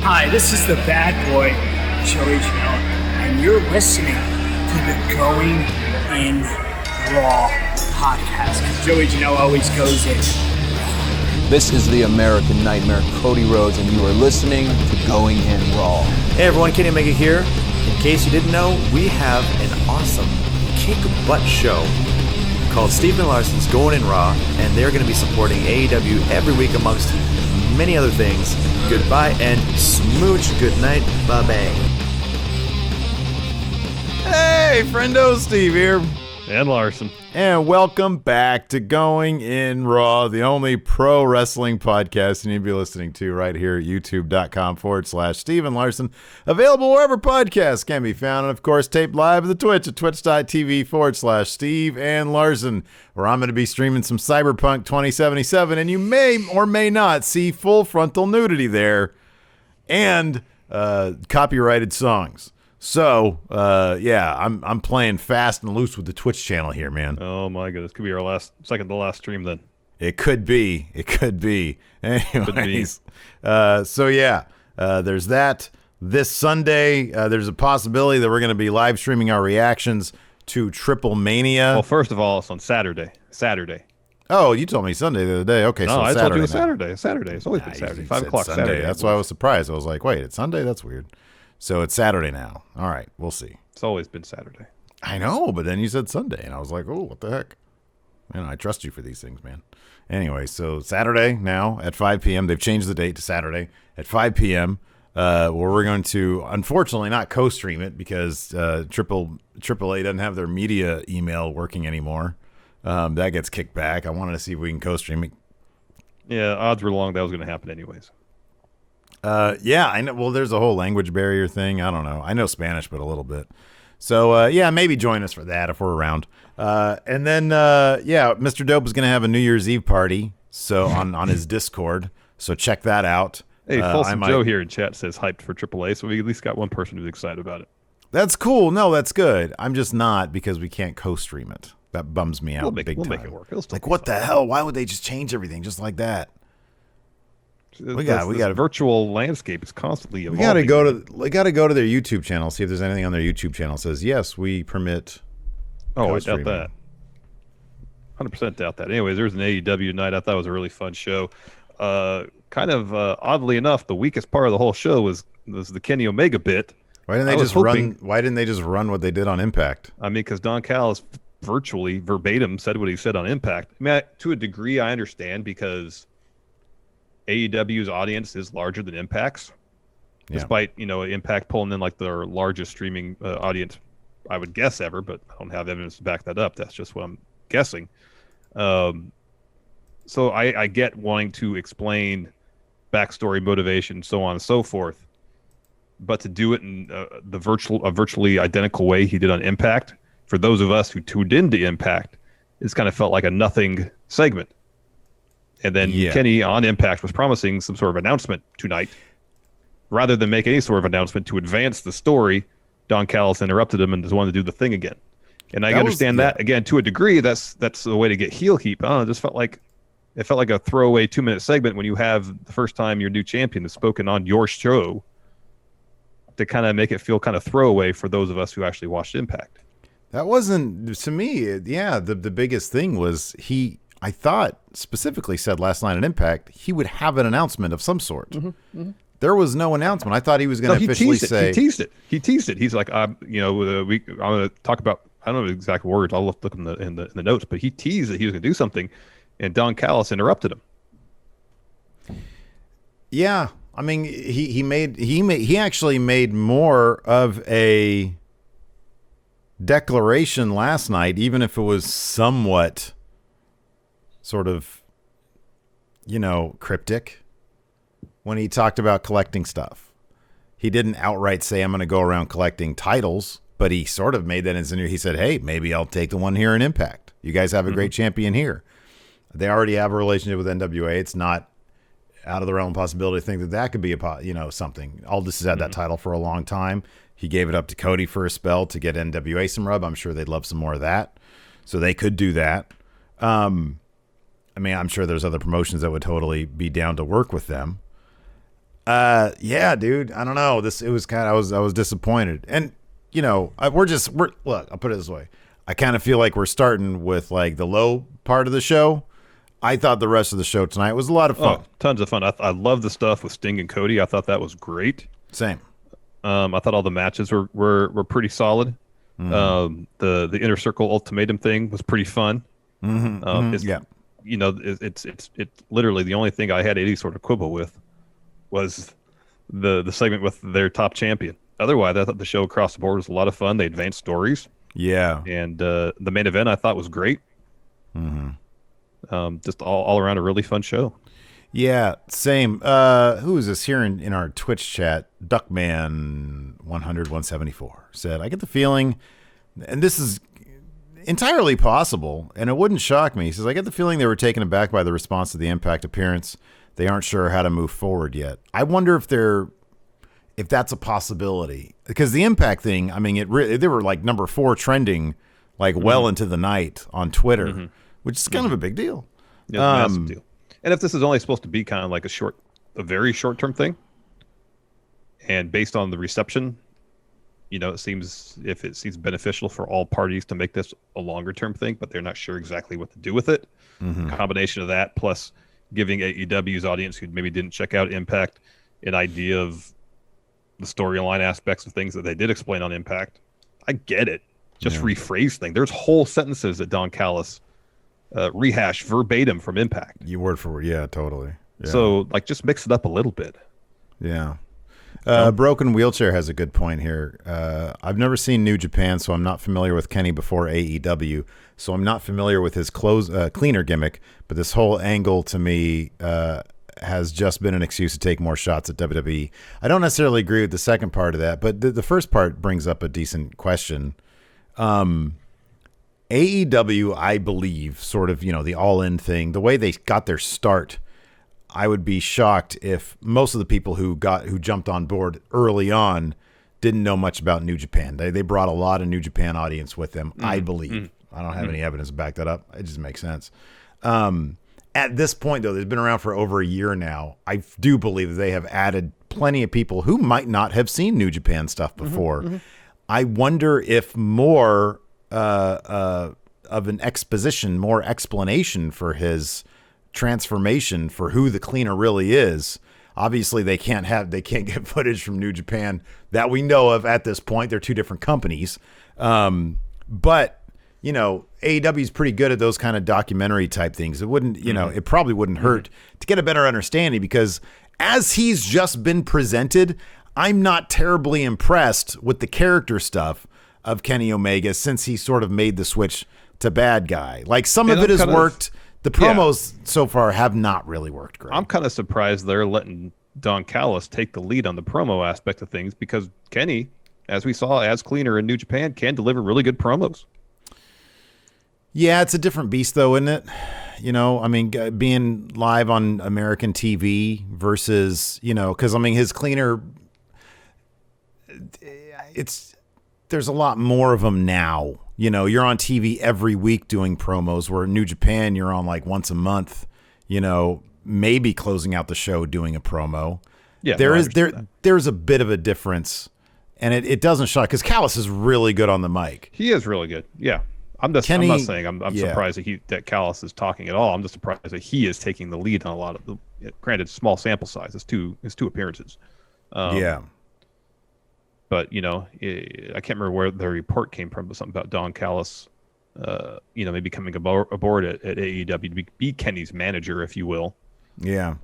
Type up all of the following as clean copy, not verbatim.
Hi, this is the bad boy, Joey Janela, and you're listening to the Going in Raw podcast. Joey Janela always goes in. This is the American Nightmare, Cody Rhodes, and you are listening to Going in Raw. Hey everyone, Kenny Omega here. In case you didn't know, we have an awesome kick-butt show called Steven Larson's Going in Raw, and they're going to be supporting AEW every week amongst many other things. Goodbye and smooch. Good night. Bye-bye. Hey, friendo, Steve here. And Larson. And welcome back to Going in Raw, the only pro wrestling podcast you need to be listening to right here at youtube.com/Steven Larson. Available wherever podcasts can be found. And, of course, taped live at the Twitch at twitch.tv/Steve and Larson, where I'm going to be streaming some Cyberpunk 2077. And you may or may not see full frontal nudity there and copyrighted songs. So, yeah, I'm playing fast and loose with the Twitch channel here, man. Oh, my goodness. Could be our second to last stream then. It could be. Anyways, so, yeah, there's that. This Sunday, there's a possibility that we're going to be live streaming our reactions to Triple Mania. Well, first of all, it's on Saturday. Oh, you told me Sunday the other day. Okay, no, so I Saturday. told you Saturday. It's always been Saturday. 5 o'clock Sunday. Saturday. That's why I was surprised. I was like, wait, it's Sunday? That's weird. So it's Saturday now. All right, we'll see. It's always been Saturday. I know, but then you said Sunday, and I was like, oh, what the heck? Man, I trust you for these things, man. Anyway, so Saturday now at 5 p.m. They've changed the date to Saturday at 5 p.m., where we're going to, unfortunately, not co-stream it because AAA doesn't have their media email working anymore. That gets kicked back. I wanted to see if we can co-stream it. Yeah, odds were long that was going to happen anyways. Yeah, I know. Well, there's a whole language barrier thing. I don't know. I know Spanish, but a little bit. So, yeah, maybe join us for that if we're around. And then, yeah, Mr. Dope is going to have a New Year's Eve party on his Discord. So check that out. Hey, Folsom Joe here in chat says hyped for AAA, so we at least got one person who's excited about it. That's cool. No, that's good. I'm just not because we can't co-stream it. That bums me out We'll big time. make it work. Like, what the hell? Why would they just change everything just like that? We got a virtual landscape is constantly evolving. We got to go to their YouTube channel, see if there's anything on their YouTube channel that says yes, we permit. Oh, I doubt that. 100% doubt that. Anyways, there's an AEW night. I thought it was a really fun show. Oddly enough, the weakest part of the whole show was the Kenny Omega bit. Why didn't they just run what they did on Impact? I mean, because Don Callis virtually verbatim said what he said on Impact. I mean, to a degree, I understand because AEW's audience is larger than Impact's, despite Impact pulling in like their largest streaming audience, I would guess ever, but I don't have evidence to back that up. That's just what I'm guessing. So I get wanting to explain backstory, motivation, so on and so forth, but to do it in a virtually identical way he did on Impact, for those of us who tuned into Impact, it's kind of felt like a nothing segment. And then Kenny on Impact was promising some sort of announcement tonight. Rather than make any sort of announcement to advance the story, Don Callis interrupted him and just wanted to do the thing again. And I understand that, again, to a degree, that's the way to get heel heat. I don't know, it just felt like a throwaway 2-minute segment when you have the first time your new champion is spoken on your show to kind of make it feel kind of throwaway for those of us who actually watched Impact. That wasn't, to me, the biggest thing was I thought specifically said last night at Impact, he would have an announcement of some sort. Mm-hmm, mm-hmm. There was no announcement. I thought he was going to officially say. He teased it. He's like, I'm going to talk about, I don't know the exact words. I'll look in the notes, but he teased that he was going to do something, and Don Callis interrupted him. Yeah. I mean, he actually made more of a declaration last night, even if it was somewhat sort of, cryptic, when he talked about collecting stuff. He didn't outright say, I'm going to go around collecting titles, but he sort of made that insinuation. He said, hey, maybe I'll take the one here in Impact. You guys have a great champion here. They already have a relationship with NWA. It's not out of the realm of possibility to think that could be something. Aldis has had that title for a long time. He gave it up to Cody for a spell to get NWA some rub. I'm sure they'd love some more of that. So they could do that. I mean, I'm sure there's other promotions that would totally be down to work with them. Yeah, dude. I don't know. It was kind of, I was disappointed. And, look, I'll put it this way. I kind of feel like we're starting with like the low part of the show. I thought the rest of the show tonight was a lot of fun. Oh, tons of fun. I love the stuff with Sting and Cody. I thought that was great. Same. I thought all the matches were pretty solid. The Inner Circle Ultimatum thing was pretty fun. It's literally the only thing I had any sort of quibble with was the segment with their top champion. Otherwise, I thought the show across the board was a lot of fun. They advanced stories. Yeah. And the main event I thought was great. Just all around a really fun show. Yeah, same. Who is this here in our Twitch chat? Duckman 174 said, I get the feeling, and this is entirely possible, and it wouldn't shock me. He says, I get the feeling they were taken aback by the response to the Impact appearance. They aren't sure how to move forward yet. I wonder if that's a possibility, because the Impact thing, I mean, they were like number 4 trending like well into the night on Twitter, which is kind of a big deal. Yeah, massive deal. And if this is only supposed to be kind of like a very short-term thing, and based on the reception, it seems beneficial for all parties to make this a longer-term thing, but they're not sure exactly what to do with it. Combination of that plus giving AEW's audience who maybe didn't check out Impact an idea of the storyline aspects of things that they did explain on Impact. I get it. Just rephrase things. There's whole sentences that Don Callis rehash verbatim from Impact. You word for word. Yeah, totally. Yeah. So just mix it up a little bit. Yeah. Broken Wheelchair has a good point here. I've never seen New Japan, so I'm not familiar with Kenny before AEW. So I'm not familiar with his cleaner gimmick, but this whole angle to me has just been an excuse to take more shots at WWE. I don't necessarily agree with the second part of that, but the first part brings up a decent question. AEW, I believe, sort of, the all-in thing, the way they got their start, I would be shocked if most of the people who jumped on board early on didn't know much about New Japan. They brought a lot of New Japan audience with them, I believe. I don't have any evidence to back that up. It just makes sense. At this point, though, they've been around for over a year now. I do believe that they have added plenty of people who might not have seen New Japan stuff before. I wonder if more of an exposition, more explanation for his transformation, for who the cleaner really is. Obviously, they can't get footage from New Japan that we know of at this point. They're two different companies. But AEW is pretty good at those kind of documentary type things. It wouldn't, it probably wouldn't hurt to get a better understanding, because as he's just been presented, I'm not terribly impressed with the character stuff of Kenny Omega since he sort of made the switch to bad guy. Like, some of it has worked. The promos so far have not really worked great. I'm kind of surprised they're letting Don Callis take the lead on the promo aspect of things, because Kenny, as we saw as cleaner in New Japan, can deliver really good promos. Yeah, it's a different beast, though, isn't it? I mean, being live on American TV versus, because, I mean, his cleaner, there's a lot more of them now. You're on TV every week doing promos, where in New Japan, you're on like once a month, maybe closing out the show doing a promo. Yeah, there's a bit of a difference, and it doesn't shock, because Callis is really good on the mic. He is really good. Yeah. I'm not saying I'm surprised that Callis is talking at all. I'm just surprised that he is taking the lead on a lot of the, granted, small sample size. It's two appearances. But, I can't remember where the report came from, but something about Don Callis, maybe coming aboard at AEW to be Kenny's manager, if you will. Yeah.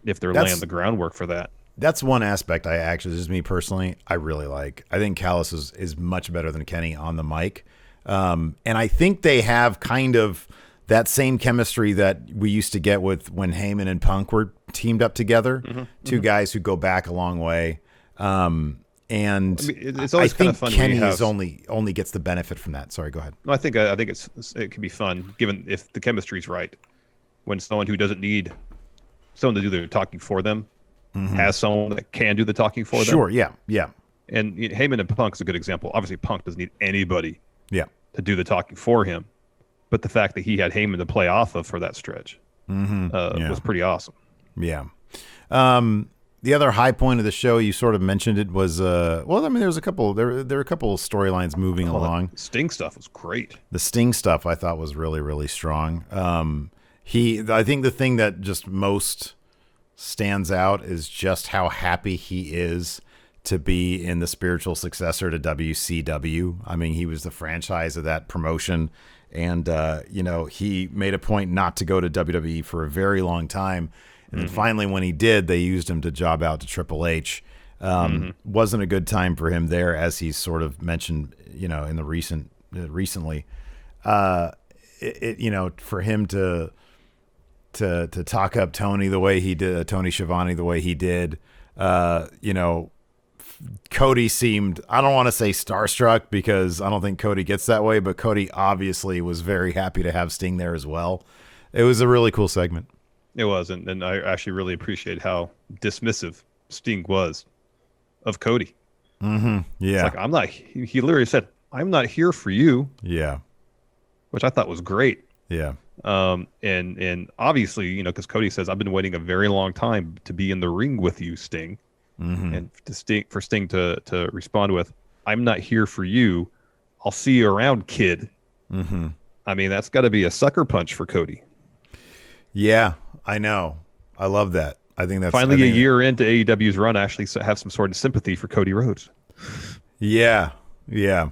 If they're laying the groundwork for that. That's one aspect this is me personally, I really like. I think Callis is much better than Kenny on the mic. And I think they have kind of that same chemistry that we used to get with when Heyman and Punk were teamed up together. Two guys who go back a long way. And it's always kind of fun. Kenny only gets the benefit from that. Sorry, go ahead. No, I think it can be fun, given if the chemistry's right. When someone who doesn't need someone to do the talking for them has someone that can do the talking for them. Sure, yeah. And Heyman and Punk is a good example. Obviously, Punk doesn't need anybody to do the talking for him, but the fact that he had Heyman to play off of for that stretch was pretty awesome. Yeah. The other high point of the show, you sort of mentioned it, was there was a couple. There were a couple of storylines moving along. The Sting stuff was great. The Sting stuff I thought was really, really strong. I think the thing that just most stands out is just how happy he is to be in the spiritual successor to WCW. I mean, he was the franchise of that promotion, and he made a point not to go to WWE for a very long time. And then finally, when he did, they used him to job out to Triple H. Wasn't a good time for him there, as he's sort of mentioned, in the recently. For him to talk up Tony the way he did, Tony Schiavone the way he did, Cody seemed, I don't want to say starstruck because I don't think Cody gets that way, but Cody obviously was very happy to have Sting there as well. It was a really cool segment. It was, and I actually really appreciate how dismissive Sting was of Cody. Mm-hmm. Yeah. It's like, he literally said, "I'm not here for you." Yeah. Which I thought was great. Yeah. And obviously, because Cody says, "I've been waiting a very long time to be in the ring with you, Sting." Mm-hmm. And for Sting to respond with, "I'm not here for you. I'll see you around, kid." Mm-hmm. I mean, that's got to be a sucker punch for Cody. Yeah, I know. I love that. I think that's finally a year into AEW's run. I actually have some sort of sympathy for Cody Rhodes. Yeah. No,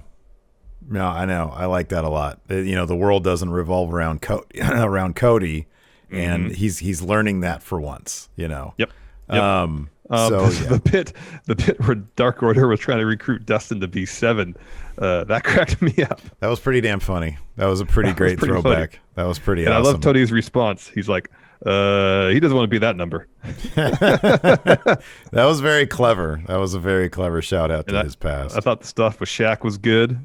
I know. I like that a lot. The world doesn't revolve around Cody, and he's learning that for once. Yep. The bit where Dark Order was trying to recruit Dustin to be 7, that cracked me up. That was pretty damn funny. That was a pretty great throwback. Funny. That was pretty awesome. I love Tony's response. He's like, he doesn't want to be that number. That was very clever. That was a very clever shout out to his past. I thought the stuff with Shaq was good.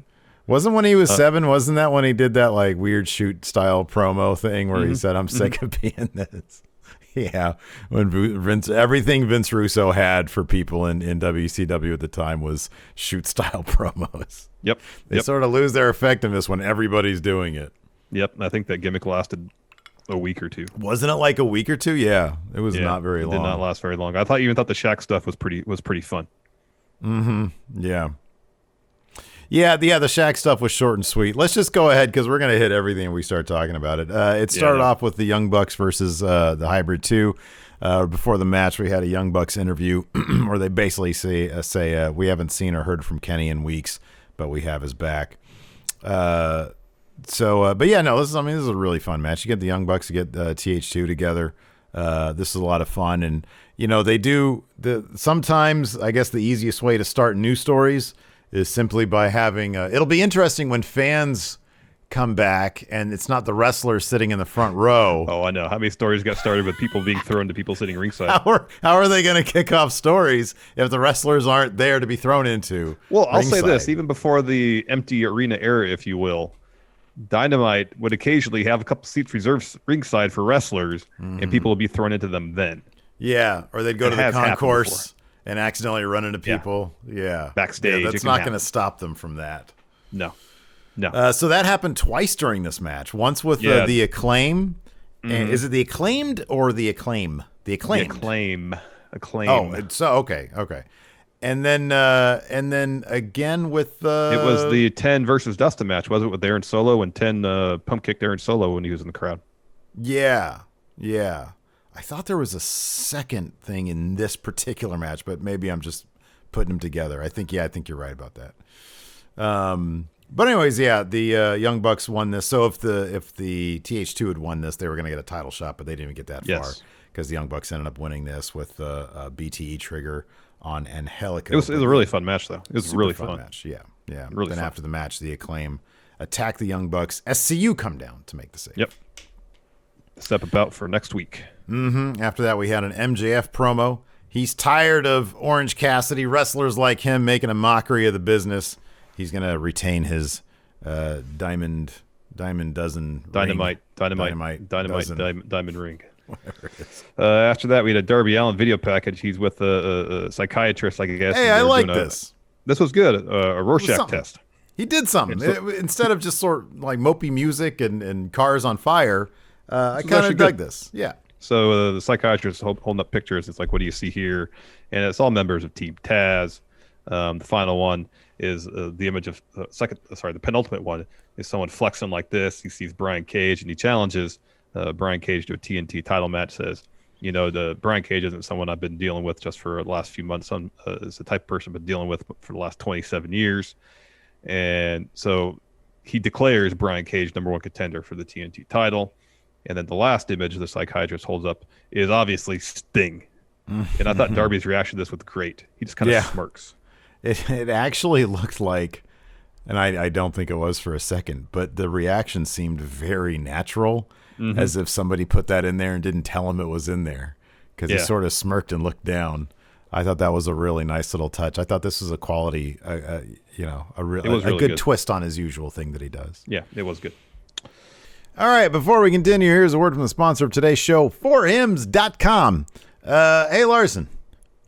Wasn't when he was 7, wasn't that when he did that like weird shoot style promo thing where he said, "I'm sick of being this"? Yeah, when everything Vince Russo had for people in WCW at the time was shoot style promos. Yep. They sort of lose their effectiveness when everybody's doing it. Yep. I think that gimmick lasted a week or two. Wasn't it like a week or two? Yeah, it was not very long. It did not last very long. I thought the Shaq stuff was pretty fun. Mm-hmm. Yeah. Yeah, the Shaq stuff was short and sweet. Let's just go ahead because we're going to hit everything we start talking about it. It started off with the Young Bucks versus the Hybrid 2. Before the match, we had a Young Bucks interview where they basically say we haven't seen or heard from Kenny in weeks, but we have his back. But yeah, no, this is a really fun match. You get the Young Bucks, you get TH2 together. This is a lot of fun, and they do sometimes. I guess the easiest way to start new stories is simply by having it'll be interesting when fans come back and it's not the wrestlers sitting in the front row. Oh, I know. How many stories got started with people being thrown to people sitting ringside? How are they going to kick off stories if the wrestlers aren't there to be thrown into? Well, I'll say this, even before the empty arena era, if you will, Dynamite would occasionally have a couple seats reserved ringside for wrestlers, and people would be thrown into them then. Yeah, or they'd go to the concourse and accidentally run into people. Yeah. Backstage. Yeah, that's not going to stop them from that. No. So that happened twice during this match. Once with the Acclaim. And is it the Acclaimed or the Acclaim? The Acclaimed. Acclaim. Oh, so okay. And then again with it was the 10 versus Dustin match, was it, with Aaron Solo, when 10 pump kicked Aaron Solo when he was in the crowd? Yeah. I thought there was a second thing in this particular match, but maybe I'm just putting them together. I think you're right about that. But anyways, the Young Bucks won this. So if the TH2 had won this, they were going to get a title shot, but they didn't even get that far because the Young Bucks ended up winning this with a BTE trigger on Angelico. It was a really fun match, though. It was a really fun match. Yeah. Really then fun. After the match, the Acclaim attack the Young Bucks. SCU come down to make the save. Yep. Step about for next week. After that, we had an MJF promo. He's tired of Orange Cassidy, wrestlers like him making a mockery of the business. He's going to retain his Diamond Dozen Dynamite dozen. Diamond ring. Whatever it is. After that, we had a Darby Allin video package. He's with a psychiatrist, I guess. Hey, I like this. This was good. A Rorschach test. He did something. Instead of just sort of like mopey music and cars on fire, I kind of dug this. Yeah. So the psychiatrist holding up pictures. It's like, what do you see here? And it's all members of Team Taz. The final one is the image of the penultimate one is someone flexing like this. He sees Brian Cage and he challenges Brian Cage to a TNT title match. Says, the Brian Cage isn't someone I've been dealing with just for the last few months. It's the type of person I've been dealing with for the last 27 years. And so he declares Brian Cage number one contender for the TNT title. And then the last image the psychiatrist holds up is obviously Sting. And I thought Darby's reaction to this was great. He just kind of smirks. It actually looked like, and I don't think it was for a second, but the reaction seemed very natural, as if somebody put that in there and didn't tell him it was in there, because he sort of smirked and looked down. I thought that was a really nice little touch. I thought this was a quality, a really good twist on his usual thing that he does. Yeah, it was good. All right, before we continue, here's a word from the sponsor of today's show, forhims.com. Hey, Larson.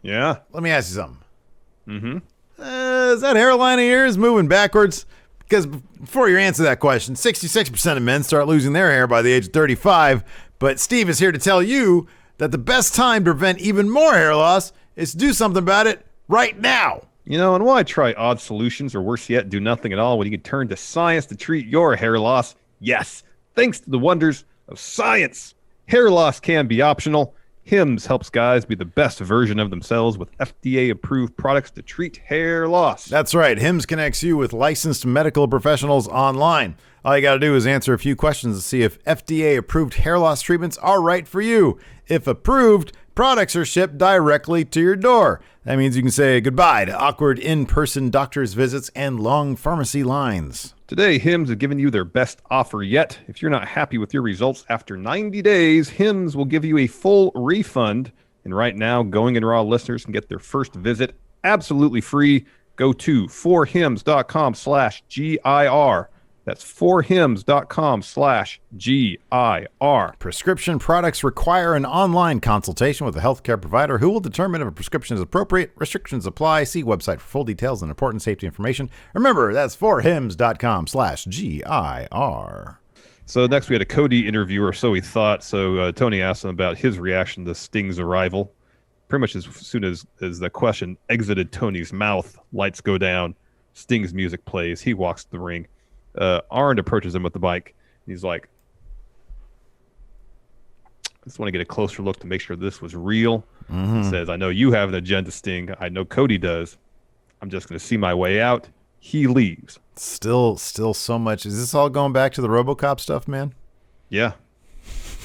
Yeah? Let me ask you something. Is that hairline of yours moving backwards? Because before you answer that question, 66% of men start losing their hair by the age of 35, but Steve is here to tell you that the best time to prevent even more hair loss is to do something about it right now. And why try odd solutions, or worse yet, do nothing at all when you can turn to science to treat your hair loss? Yes, thanks to the wonders of science. Hair loss can be optional. Hims helps guys be the best version of themselves with FDA-approved products to treat hair loss. That's right. Hims connects you with licensed medical professionals online. All you got to do is answer a few questions to see if FDA-approved hair loss treatments are right for you. If approved, products are shipped directly to your door. That means you can say goodbye to awkward in-person doctor's visits and long pharmacy lines. Today, Hims is giving you their best offer yet. If you're not happy with your results after 90 days, Hims will give you a full refund. And right now, Going in Raw listeners can get their first visit absolutely free. Go to forhims.com/GIR. That's forhims.com/GIR. Prescription products require an online consultation with a healthcare provider who will determine if a prescription is appropriate. Restrictions apply. See website for full details and important safety information. Remember, that's forhims.com/GIR. So next we had a Cody interview, or so we thought. So Tony asked him about his reaction to Sting's arrival. Pretty much as soon as the question exited Tony's mouth, lights go down, Sting's music plays, he walks to the ring. Arn approaches him with the bike. He's like, I just want to get a closer look to make sure this was real. He says, I know you have an agenda, Sting. I know Cody does. I'm just going to see my way out. He leaves. Still so much. Is this all going back to the RoboCop stuff, man? Yeah.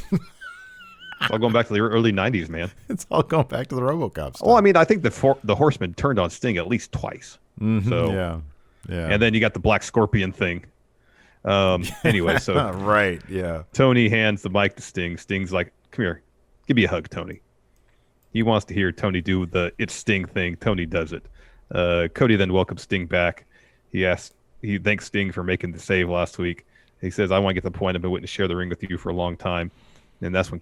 It's all going back to the early 90s, man. It's all going back to the RoboCop stuff. Well, I mean, I think the Horseman turned on Sting at least twice. So, yeah. And then you got the Black Scorpion thing. Anyway, so right, yeah. Tony hands the mic to Sting. Sting's like, "Come here, give me a hug, Tony." He wants to hear Tony do the "It's Sting" thing. Tony does it. Cody then welcomes Sting back. He thanks Sting for making the save last week. He says, "I want to get to the point. I've been waiting to share the ring with you for a long time." And that's when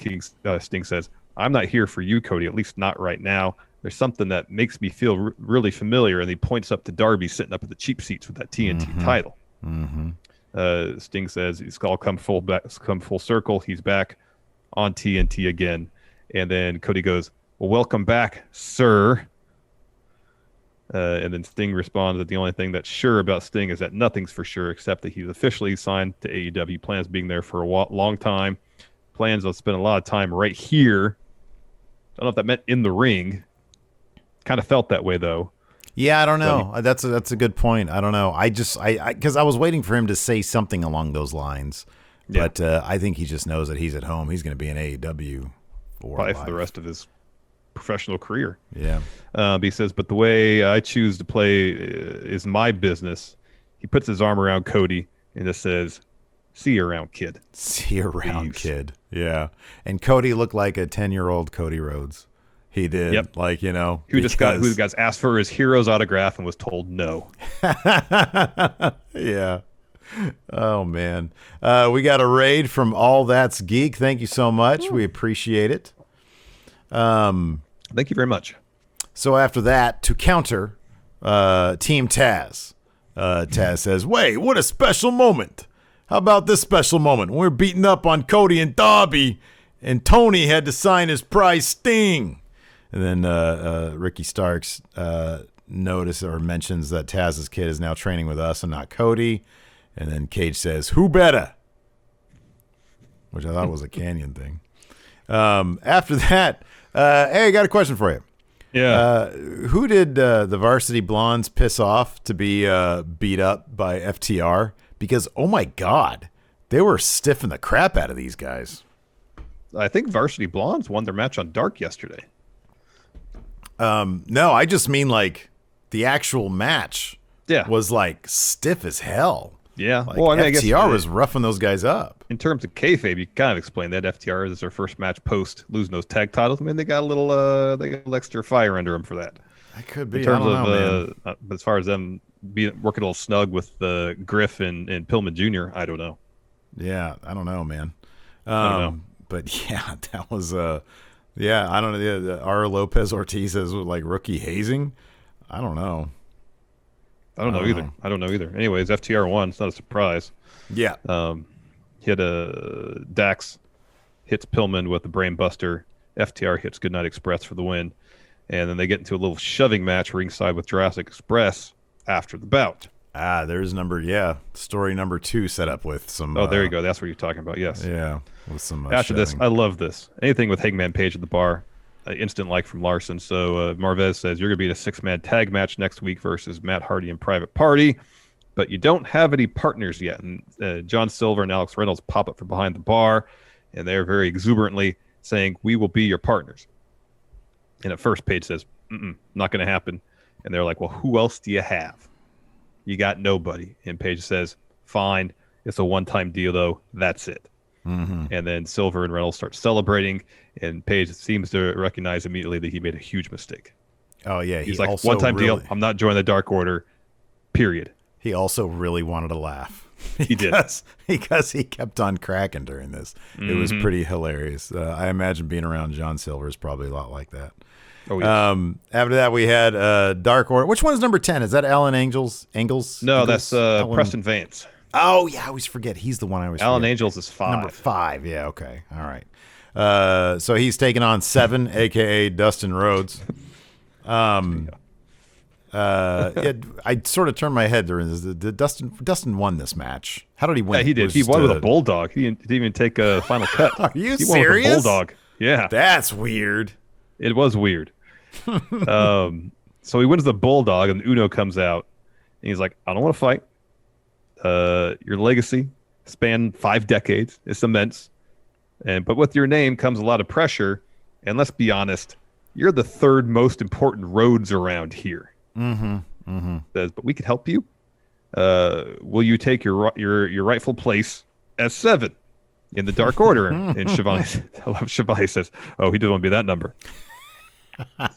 Sting says, "I'm not here for you, Cody. At least not right now. There's something that makes me feel really familiar." And he points up to Darby sitting up at the cheap seats with that TNT title. Sting says it's all come full circle. He's back on TNT again. And then Cody goes, "Well, welcome back, sir." And then Sting responds that the only thing that's sure about Sting is that nothing's for sure except that he's officially signed to AEW. Plans being there for a long time. Plans to spend a lot of time right here. I don't know if that meant in the ring. Kind of felt that way, though. Yeah, I don't know. That's a good point. I don't know. I because I was waiting for him to say something along those lines, but I think he just knows that he's at home. He's going to be in AEW probably for the rest of his professional career. Yeah. He says, "But the way I choose to play is my business." He puts his arm around Cody and just says, "See you around, kid." See you around, kid. Yeah. And Cody looked like a 10-year-old Cody Rhodes. He did. Yep. Like, who got asked for his hero's autograph and was told no. Yeah. Oh, man. We got a raid from All That's Geek. Thank you so much. We appreciate it. Thank you very much. So after that, to counter Team Taz, Taz says, "Wait, what a special moment. How about this special moment? We're beating up on Cody and Darby, and Tony had to sign his prize Sting. And then Ricky Starks notices or mentions that Taz's kid is now training with us and not Cody. And then Cage says, "Who better?" Which I thought was a Canyon thing. After that, hey, I got a question for you. Yeah. Who did the Varsity Blondes piss off to be beat up by FTR? Because, oh my God, they were stiffing the crap out of these guys. I think Varsity Blondes won their match on Dark yesterday. No, I just mean like the actual match was like stiff as hell. Yeah. Like, well, I mean, FTR was roughing those guys up. In terms of kayfabe, you kind of explain that FTR is their first match post losing those tag titles. I mean, they got a little extra fire under them for that. That could be. In terms I don't know, man. As far as them working a little snug with Griff and Pillman Jr., I don't know. Yeah, I don't know, man. I don't know. But yeah, that was yeah, I don't know. The R. Lopez Ortiz says like rookie hazing. I don't know. I don't know either. Anyways, FTR won. It's not a surprise. Yeah. Hit Dax hits Pillman with the Brain Buster. FTR hits Goodnight Express for the win. And then they get into a little shoving match ringside with Jurassic Express after the bout. There's story number 2 set up with some. Oh, there you go. That's what you're talking about. Yes. Yeah. With some. After shoving. this, I love this. Anything with Hangman Page at the bar, instant like from Larson. So Marvez says you're going to be in a 6-man tag match next week versus Matt Hardy and Private Party, but you don't have any partners yet. And John Silver and Alex Reynolds pop up from behind the bar, and they're very exuberantly saying, "We will be your partners." And at first, Page says, "Not going to happen." And they're like, "Well, who else do you have?" "You got nobody." And Page says, "Fine. It's a one-time deal, though. That's it." Mm-hmm. And then Silver and Reynolds start celebrating, and Page seems to recognize immediately that he made a huge mistake. Oh, yeah. He's like, one-time deal. I'm not joining the Dark Order, period. He also really wanted to laugh. He did. Because he kept on cracking during this. Mm-hmm. It was pretty hilarious. I imagine being around John Silver is probably a lot like that. Oh, yes. After that, we had Dark Order. Which one's number 10? Is that Alan Angels? No, that's Preston Vance. Oh, yeah, I always forget. He's the one I always forget. Alan Angels is 5. Number 5, yeah, okay. All right. So he's taking on 7, a.k.a. Dustin Rhodes. I sort of turned my head during this. Dustin won this match. How did he win? Yeah, he did. He won with a bulldog. He didn't even take a final cut. Are you serious? He won with a bulldog. Yeah. That's weird. It was weird. So he wins the bulldog, and Uno comes out, and he's like, "I don't want to fight. Your legacy spanned 5 decades. It's immense. But with your name comes a lot of pressure. And let's be honest, you're the 3rd most important Rhodes around here." Mm-hmm. Mm-hmm. Says, "But we could help you. Will you take your rightful place as 7 in the Dark Order?" And Chevalier says, "Oh, he didn't want to be that number."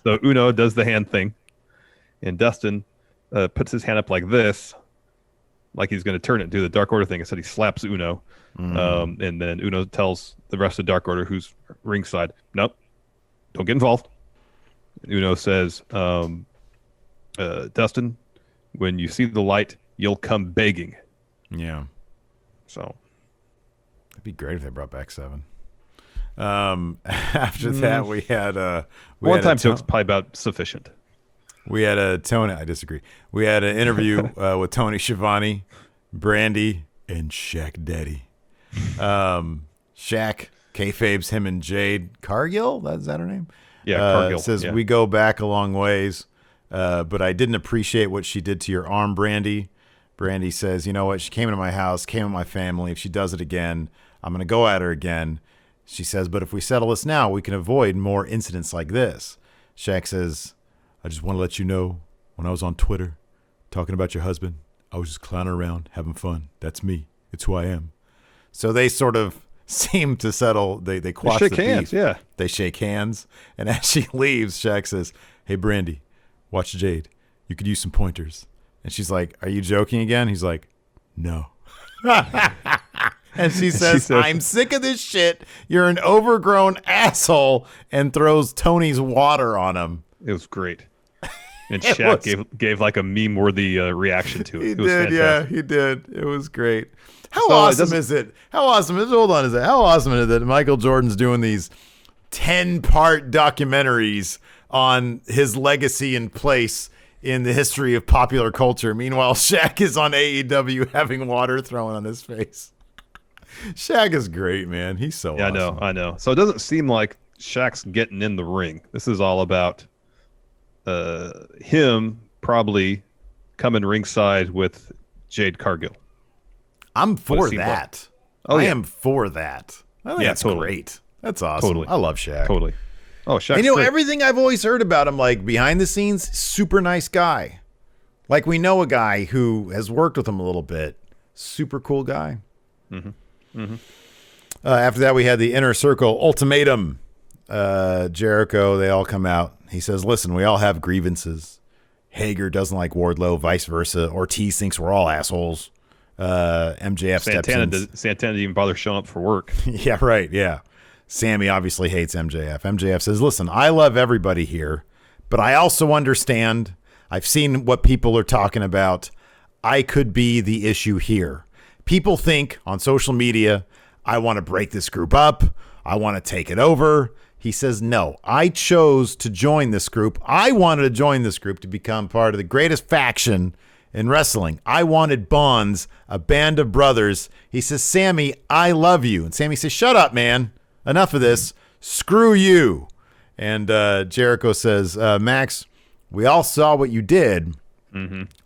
So Uno does the hand thing, and Dustin puts his hand up like this, like he's going to turn it and do the Dark Order thing. Instead, he slaps Uno. Mm-hmm. And then Uno tells the rest of the Dark Order, who's ringside, "Nope, don't get involved." And Uno says, "Dustin, when you see the light, you'll come begging." Yeah. So it'd be great if they brought back 7. After that, we had one-time jokes probably about sufficient. We had a Tony. I disagree. We had an interview with Tony Schiavone, Brandi, and Shaq Daddy. Shaq kayfabes him and Jade Cargill. Is that her name? Yeah, Cargill. Says, yeah. "We go back a long ways, but I didn't appreciate what she did to your arm, Brandi." Brandi says, "You know what? She came into my house, came with my family. If she does it again, I'm going to go at her again." She says, "But if we settle this now, we can avoid more incidents like this." Shaq says, "I just want to let you know, when I was on Twitter talking about your husband, I was just clowning around, having fun. That's me. It's who I am." So they sort of seem to settle. They quash the beef. They shake hands, yeah. They shake hands. And as she leaves, Shaq says, "Hey, Brandi, watch Jade. You could use some pointers." And she's like, "Are you joking again?" He's like, "No." And she says, "I'm sick of this shit. You're an overgrown asshole," and throws Tony's water on him. It was great. And Shaq gave like a meme-worthy reaction to it. He It was did, fantastic. yeah, he did. It was great. How awesome is it? Hold on, how awesome is it that Michael Jordan's doing these 10-part documentaries on his legacy and place in the history of popular culture? Meanwhile, Shaq is on AEW having water thrown on his face. Shaq is great, man. He's so awesome. I know. So it doesn't seem like Shaq's getting in the ring. This is all about him probably coming ringside with Jade Cargill. I'm for that. Like. I am for that. I think that's totally. great. That's awesome. Totally. I love Shaq. Totally. Oh, Shaq's great. Everything I've always heard about him, like behind the scenes, super nice guy. Like we know a guy who has worked with him a little bit. Super cool guy. Mm-hmm. Mm-hmm. After that, we had the Inner Circle Ultimatum. Jericho, they all come out. He says, listen, we all have grievances. Hager doesn't like Wardlow, vice versa. Ortiz thinks we're all assholes. MJF steps in. Santana didn't even bother showing up for work. Yeah, right. Yeah. Sammy obviously hates MJF. MJF says, listen, I love everybody here, but I also understand. I've seen what people are talking about. I could be the issue here. People think on social media, I want to break this group up. I want to take it over. He says, no, I chose to join this group. I wanted to join this group to become part of the greatest faction in wrestling. I wanted bonds, a band of brothers. He says, Sammy, I love you. And Sammy says, shut up, man. Enough of this. Screw you. And Jericho says, Max, we all saw what you did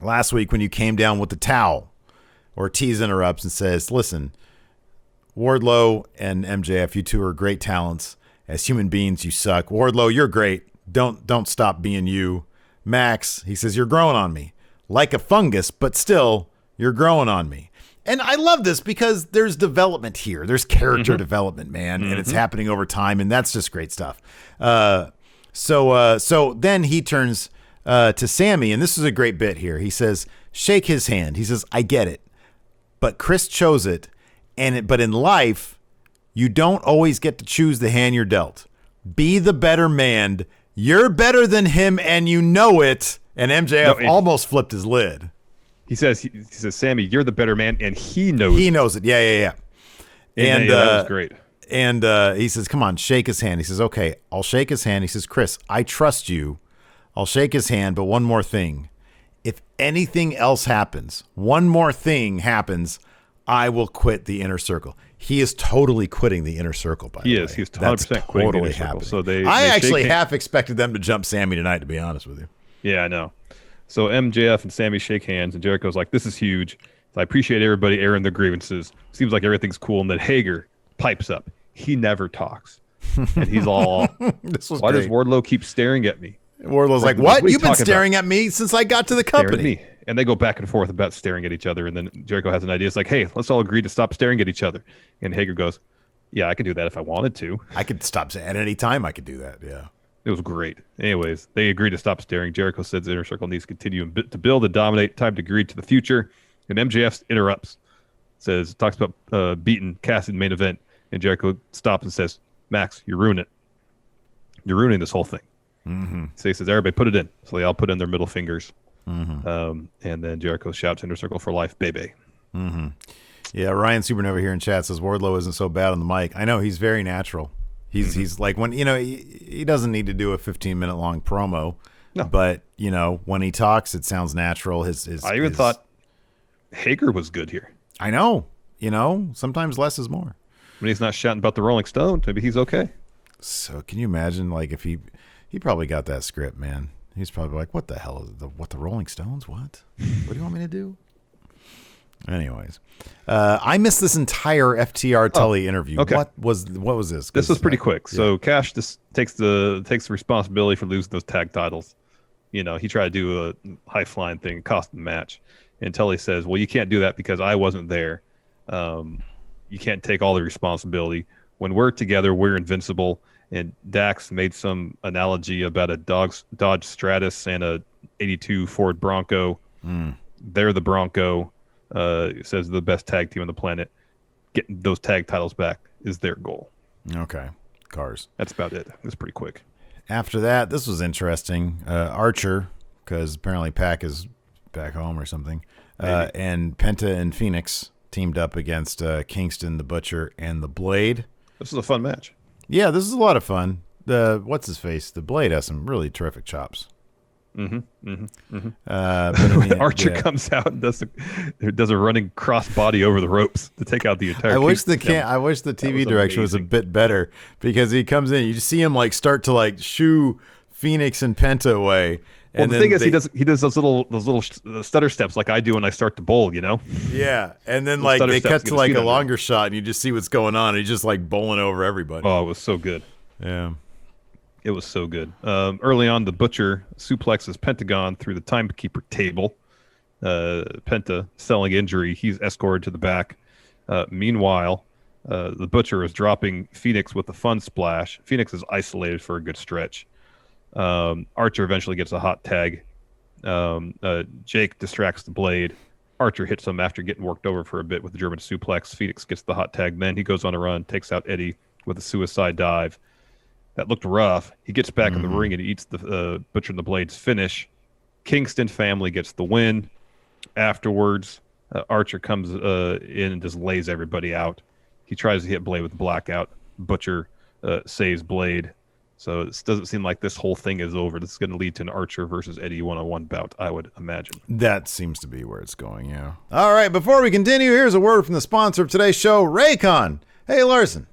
last week when you came down with the towel. Ortiz interrupts and says, listen, Wardlow and MJF, you two are great talents. As human beings, you suck. Wardlow, you're great. Don't stop being you. Max, he says, you're growing on me. Like a fungus, but still, you're growing on me. And I love this because there's development here. There's character development, man, and it's happening over time, and that's just great stuff. So then he turns to Sammy, and this is a great bit here. He says, shake his hand. He says, I get it, but Chris chose it, but in life, you don't always get to choose the hand you're dealt. Be the better man. You're better than him, and you know it. And MJF almost flipped his lid. He says, Sammy, you're the better man, and he knows. He knows it. Yeah. And that was great. And he says, come on, shake his hand. He says, okay, I'll shake his hand. He says, Chris, I trust you. I'll shake his hand, but one more thing. If anything else happens, one more thing happens, I will quit the Inner Circle. He is totally quitting the Inner Circle, by the way. He's 100% quitting the Inner Circle. So I actually half expected them to jump Sammy tonight, to be honest with you. Yeah, I know. So MJF and Sammy shake hands, and Jericho's like, this is huge. I appreciate everybody airing their grievances. Seems like everything's cool. And then Hager pipes up. He never talks. And he's all, why does Wardlow keep staring at me? Wardlow's like, what? You've been staring at me since I got to the company. And they go back and forth about staring at each other. And then Jericho has an idea. It's like, hey, let's all agree to stop staring at each other. And Hager goes, yeah, I could do that if I wanted to. I could stop at any time. I could do that. Yeah. It was great. Anyways, they agree to stop staring. Jericho says the Inner Circle needs to continue to build and dominate. Time to agree to the future. And MJF interrupts. Talks about beating Cassidy in the main event. And Jericho stops and says, Max, you're ruining it. You're ruining this whole thing. So he says, everybody put it in. So they all put in their middle fingers. And then Jericho shouts, Inner Circle for life, baby. Yeah, Ryan Supernova here in chat says Wardlow isn't so bad on the mic. I know, he's very natural. He's like, when he doesn't need to do a 15-minute long promo, but when he talks, it sounds natural. I even thought Hager was good here. I know, sometimes less is more. When he's not shouting about the Rolling Stones, maybe he's okay. So can you imagine, like, if he probably got that script, man. He's probably like, what the hell is the Rolling Stones? What do you want me to do? Anyways, I missed this entire FTR Tully interview. Okay. What was this? This was pretty quick. Yeah. So Cash just takes the responsibility for losing those tag titles. He tried to do a high flying thing, cost the match. And Tully says, well, you can't do that because I wasn't there. You can't take all the responsibility. When we're together, we're invincible. And Dax made some analogy about a Dodge Stratus and a 82 Ford Bronco. They're the Bronco. Says the best tag team on the planet. Getting those tag titles back is their goal. Okay. Cars. That's about it. It was pretty quick. After that, this was interesting. Archer because apparently Pac is back home or something. And Penta and Fenix teamed up against Kingston, the Butcher, and the Blade. This is a fun match. Yeah, this is a lot of fun. What's his face? The Blade has some really terrific chops. Archer comes out and does a running crossbody over the ropes to take out the entire. I wish the TV direction was a bit better, because he comes in, you just see him like start to like shoo Fenix and Penta away. Well, the thing is, he does those little stutter steps like I do when I start to bowl, you know? Yeah, and then like they cut to like a longer shot, and you just see what's going on. And he's just like bowling over everybody. Oh, it was so good. Yeah. It was so good. Early on, the Butcher suplexes Pentagon through the timekeeper table. Penta selling injury. He's escorted to the back. Meanwhile, the Butcher is dropping Fenix with a fun splash. Fenix is isolated for a good stretch. Archer eventually gets a hot tag. Jake distracts the Blade. Archer hits him after getting worked over for a bit with the German suplex. Fenix gets the hot tag. Then he goes on a run, takes out Eddie with a suicide dive. That looked rough. He gets back in the ring and he eats the Butcher and the Blade's finish. Kingston family gets the win. Afterwards, Archer comes in and just lays everybody out. He tries to hit Blade with the blackout. Butcher saves Blade. So it doesn't seem like this whole thing is over. This is going to lead to an Archer versus Eddie one-on-one bout, I would imagine. That seems to be where it's going, yeah. All right, before we continue, here's a word from the sponsor of today's show, Raycon. Hey, Larson.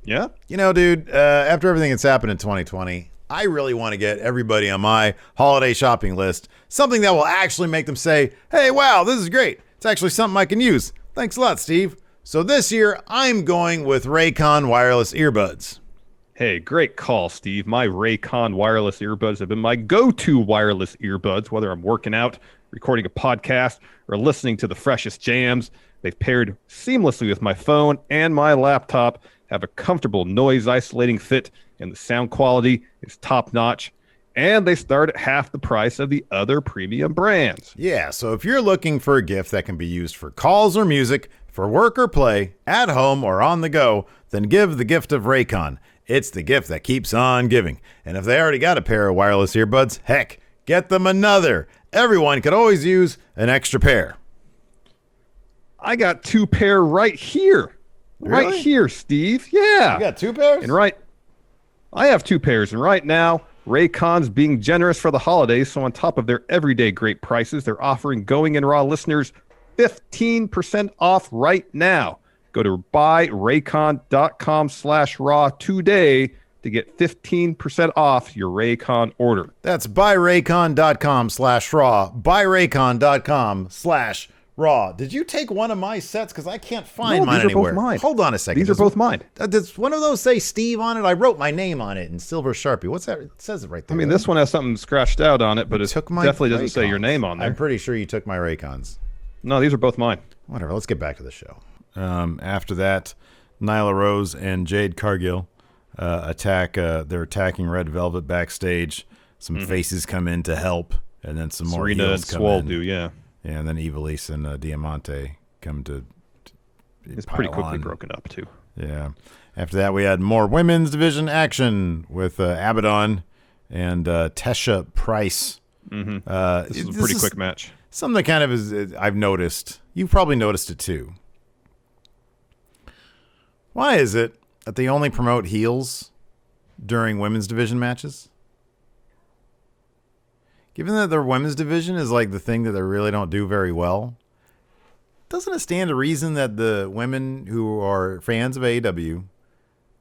Yeah? You know, dude, after everything that's happened in 2020, I really want to get everybody on my holiday shopping list something that will actually make them say, hey, wow, this is great. It's actually something I can use. Thanks a lot, Steve. So this year, I'm going with Raycon wireless earbuds. Hey, great call, Steve. My Raycon wireless earbuds have been my go-to wireless earbuds, whether I'm working out, recording a podcast, or listening to the freshest jams. They've paired seamlessly with my phone and my laptop, have a comfortable noise-isolating fit, and the sound quality is top-notch. And they start at half the price of the other premium brands. Yeah, so if you're looking for a gift that can be used for calls or music, for work or play, at home or on the go, then give the gift of Raycon. It's the gift that keeps on giving. And if they already got a pair of wireless earbuds, heck, get them another. Everyone could always use an extra pair. I got 2 pair right here. Really? Right here, Steve. Yeah. You got 2 pairs? And I have 2 pairs. And right now, Raycon's being generous for the holidays. So on top of their everyday great prices, they're offering Going In Raw listeners 15% off right now. Go to buyraycon.com/raw today to get 15% off your Raycon order. That's buyraycon.com/raw. Buyraycon.com/raw. Did you take one of my sets? Because I can't find mine anywhere. These are both mine. Hold on a second. These are both mine. Does one of those say Steve on it? I wrote my name on it in silver Sharpie. What's that? It says it right there. I mean, this one has something scratched out on it, but it definitely doesn't say Raycons. your name on there. I'm pretty sure you took my Raycons. No, these are both mine. Whatever. Let's get back to the show. After that, Nyla Rose and Jade Cargill attack. They're attacking Red Velvet backstage. Some faces come in to help, and then some more Serena heels and come Swole in. do, yeah. Yeah, and then Ivelisse and Diamante come to It's pile pretty quickly on. broken up, too. Yeah. After that, we had more women's division action with Abadon and Tesha Price. This is a pretty quick match. Something that kind of is, I've noticed. You've probably noticed it too. Why is it that they only promote heels during women's division matches? Given that their women's division is like the thing that they really don't do very well, doesn't it stand to reason that the women who are fans of AEW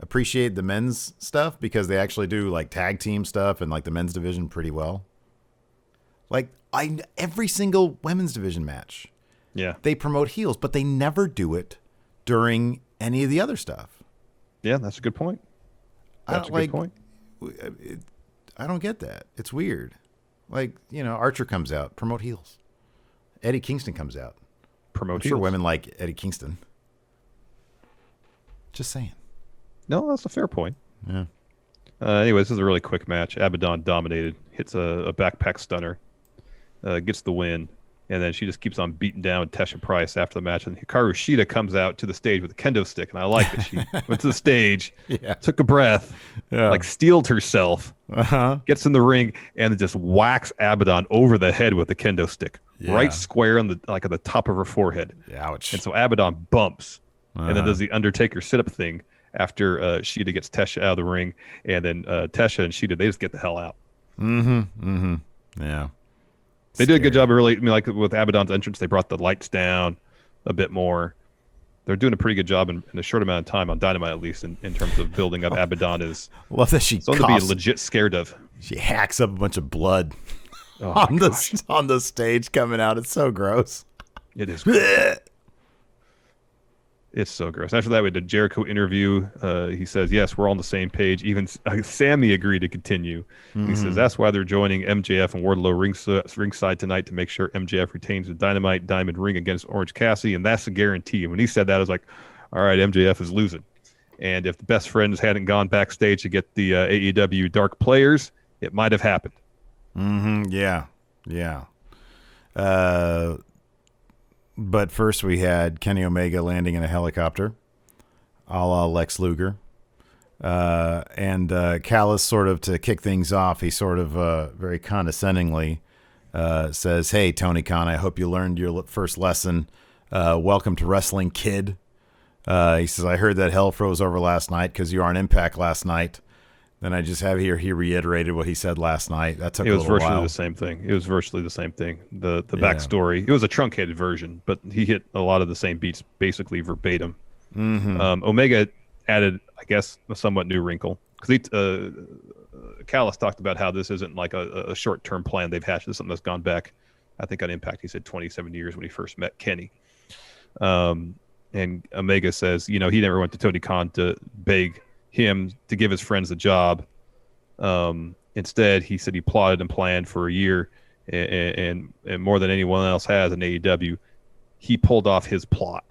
appreciate the men's stuff because they actually do like tag team stuff and like the men's division pretty well? Like every single women's division match, Yeah. they promote heels, but they never do it during any of the other stuff. Yeah, that's a good point. That's a good point. I don't get that. It's weird. Like, you know, Archer comes out, promote heels. Eddie Kingston comes out. Promote I'm sure heels. women like Eddie Kingston. Just saying. No, that's a fair point. Yeah. Anyway, this is a really quick match. Abadon dominated, hits a backpack stunner, gets the win. And then she just keeps on beating down Tesha Price after the match. And Hikaru Shida comes out to the stage with a kendo stick. And I like that she went to the stage, took a breath, like steeled herself, gets in the ring, and just whacks Abadon over the head with the kendo stick, right square on at the top of her forehead. Ouch. And so Abadon bumps and then does the Undertaker sit-up thing after Shida gets Tesha out of the ring. And then Tesha and Shida, they just get the hell out. Yeah. They did a good job of really, like with Abadon's entrance, they brought the lights down a bit more. They're doing a pretty good job in a short amount of time on Dynamite, at least in terms of building up Abadon as love that she something to be legit scared of. She hacks up a bunch of blood on the stage coming out. It's so gross. It is. It's so gross. After that, we did a Jericho interview. He says, yes, we're all on the same page. Even Sammy agreed to continue. He says that's why they're joining MJF and Wardlow ringside tonight to make sure MJF retains the Dynamite Diamond ring against Orange Cassidy, and that's a guarantee. And when he said that, I was like, all right, MJF is losing. And if the best friends hadn't gone backstage to get the AEW Dark Players, it might have happened. Yeah. But first we had Kenny Omega landing in a helicopter, a la Lex Luger. And Callis, sort of to kick things off, he sort of very condescendingly says, hey, Tony Khan, I hope you learned your first lesson. Welcome to wrestling, kid. He says, I heard that hell froze over last night because you were on Impact last night. Then I just have here, he reiterated what he said last night. That took a little while. It was virtually the same thing. It was virtually the same thing. The backstory. It was a truncated version, but he hit a lot of the same beats basically verbatim. Omega added, I guess, a somewhat new wrinkle. Because Callis talked about how this isn't like a short-term plan they've hatched. This is something that's gone back, I think on Impact, he said 27 years when he first met Kenny. And Omega says, he never went to Tony Khan to beg him to give his friends a job. Instead, he said he plotted and planned for a year, and more than anyone else has in AEW, he pulled off his plot.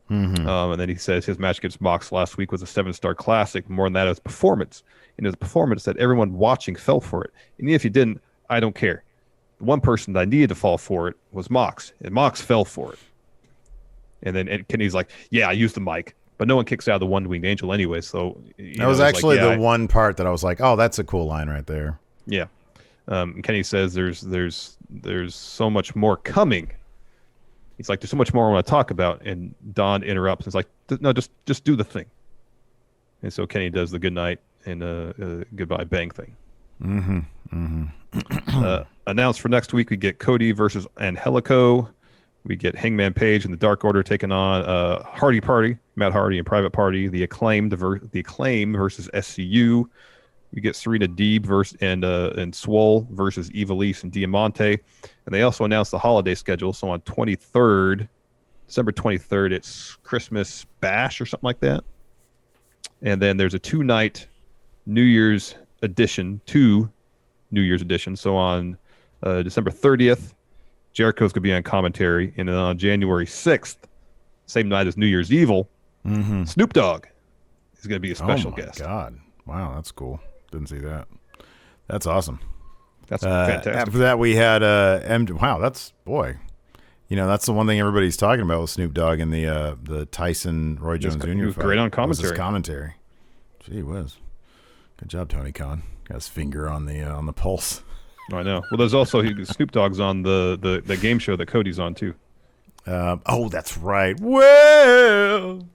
And then he says his match against Mox last week was a 7-star classic. More than that, it was performance. And his performance that everyone watching fell for it. And if you didn't, I don't care. The one person that needed to fall for it was Mox, and Mox fell for it. And then Kenny's like, yeah, I used the mic. But no one kicks out of the one-winged angel anyway, so... That was actually the one part that I was like, oh, that's a cool line right there. Yeah. Kenny says there's so much more coming. He's like, there's so much more I want to talk about. And Don interrupts and is like, no, just do the thing. And so Kenny does the good night and goodbye bang thing. Announced for next week, we get Cody versus Angelico. We get Hangman Page and the Dark Order taking on Hardy Party, Matt Hardy and Private Party, the Acclaim versus SCU. We get Serena Deeb and Swole versus Ivelisse and Diamante. And they also announced the holiday schedule. So on December 23rd, it's Christmas Bash or something like that. And then there's a 2-night New Year's edition. So on December 30th, Jericho's going to be on commentary. And then on January 6th, same night as New Year's Evil, Snoop Dogg is going to be a special guest. Oh, my God. Wow, that's cool. Didn't see that. That's awesome. That's fantastic. After that, we had wow, that's the one thing everybody's talking about with Snoop Dogg and the Tyson Roy Jones Jr. He was fight. great on commentary. Was his commentary. Gee, he was. Good job, Tony Khan. Got his finger on the pulse. I know. Well, there's also Snoop Dogg's on the game show that Cody's on too. That's right. Well,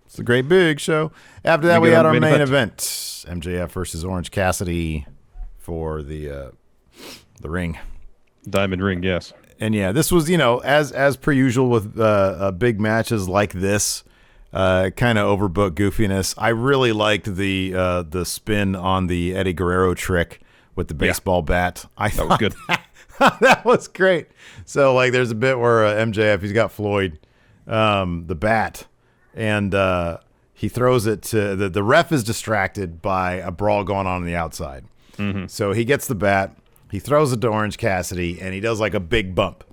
it's a great big show. After that, we had our main event. MJF versus Orange Cassidy for the ring. Diamond ring, yes. And yeah, this was, as per usual with big matches like this, kind of overbooked goofiness. I really liked the spin on the Eddie Guerrero trick with the baseball bat. I thought was good. That was great. So there's a bit where MJF, he's got Floyd, the bat, and he throws it to the ref is distracted by a brawl going on the outside. So he gets the bat, he throws it to Orange Cassidy, and he does a big bump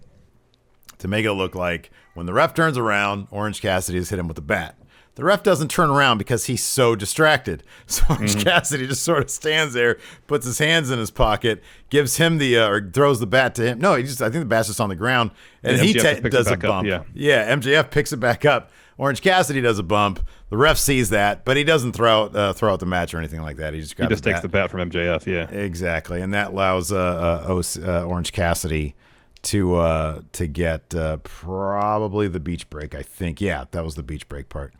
to make it look like when the ref turns around, Orange Cassidy has hit him with the bat. The ref doesn't turn around because he's so distracted. So Orange Cassidy just sort of stands there, puts his hands in his pocket, gives him or throws the bat to him. No, I think the bat's just on the ground, and he does a bump. Yeah, MJF picks it back up. Orange Cassidy does a bump. The ref sees that, but he doesn't throw out the match or anything like that. He just takes the bat from MJF. Yeah, exactly, and that allows Orange Cassidy to get probably the beach break. I think. Yeah, that was the beach break part.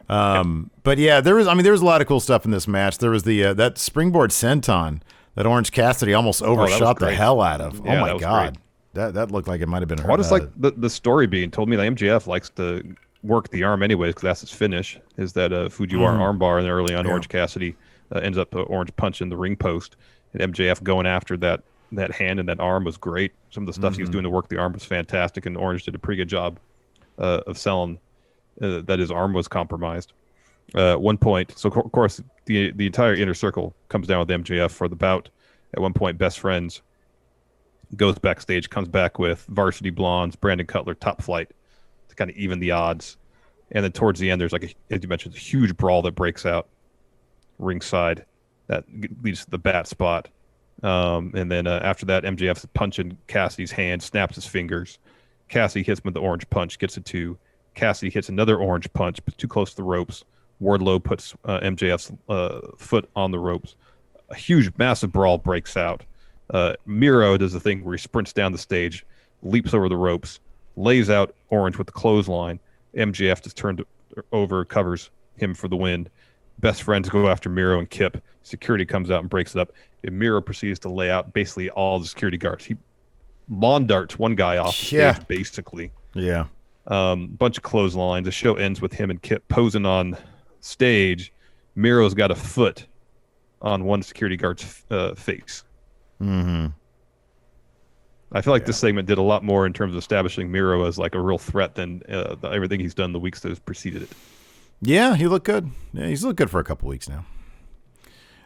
But yeah, there was a lot of cool stuff in this match. There was that springboard senton that Orange Cassidy almost overshot the hell out of. Yeah, oh my God. That looked like it might have been hurt. What is like the story being told me that MJF likes to work the arm anyways, because that's his finish, is that Fujiwara armbar, and early on Orange Cassidy ends up Orange punching the ring post, and MJF going after that hand and that arm was great. Some of the stuff he was doing to work the arm was fantastic, and Orange did a pretty good job of selling that his arm was compromised. One point, so of course the entire inner circle comes down with MJF for the bout. At one point, Best Friends goes backstage, comes back with Varsity Blondes, Brandon Cutler, Top Flight to kind of even the odds. And then towards the end, there's as you mentioned, a huge brawl that breaks out ringside that leads to the bat spot. And then after that, MJF's punching Cassidy's hand, snaps his fingers. Cassidy hits him with the orange punch, gets a 2. Cassidy hits another orange punch, but too close to the ropes. Wardlow puts MJF's foot on the ropes. A huge, massive brawl breaks out. Miro does the thing where he sprints down the stage, leaps over the ropes, lays out Orange with the clothesline. MJF just turned over, covers him for the win. Best Friends go after Miro and Kip. Security comes out and breaks it up. And Miro proceeds to lay out basically all the security guards. He lawn darts one guy off the stage, basically. Yeah. Bunch of clotheslines. The show ends with him and Kip posing on stage. Miro's got a foot on one security guard's face. Mm-hmm. I feel like this segment did a lot more in terms of establishing Miro as like a real threat than everything he's done the weeks that has preceded it. Yeah, he looked good. Yeah, he's looked good for a couple weeks now.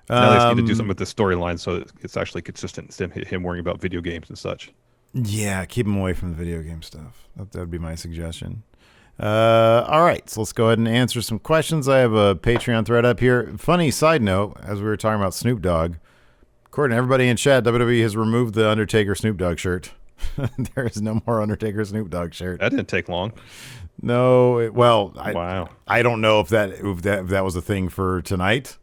Now they just need to do something with the storyline so it's actually consistent instead of him worrying about video games and such. Yeah, keep him away from the video game stuff. That would be my suggestion. All right, so let's go ahead and answer some questions. I have a Patreon thread up here. Funny side note, as we were talking about Snoop Dogg, according to everybody in chat, WWE has removed the Undertaker Snoop Dogg shirt. There is no more Undertaker Snoop Dogg shirt. That didn't take long. No, Wow. I don't know if that was a thing for tonight.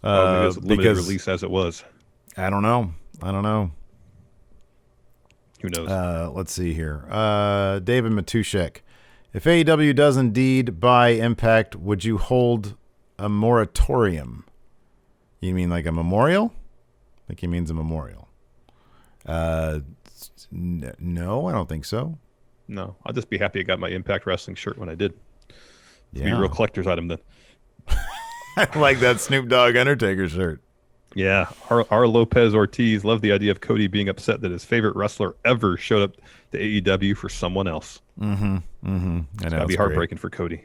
Maybe it was a limited release as it was. I don't know. Who knows? Let's see here. David Matushek. If AEW does indeed buy Impact, would you hold a moratorium? You mean like a memorial? I think he means a memorial. No, I don't think so. No, I'll just be happy I got my Impact Wrestling shirt when I did. It'll be a real collector's item then. I like that Snoop Dogg Undertaker shirt. Yeah, our Lopez Ortiz loved the idea of Cody being upset that his favorite wrestler ever showed up to AEW for someone else. Mm-hmm. It's gotta be heartbreaking for Cody.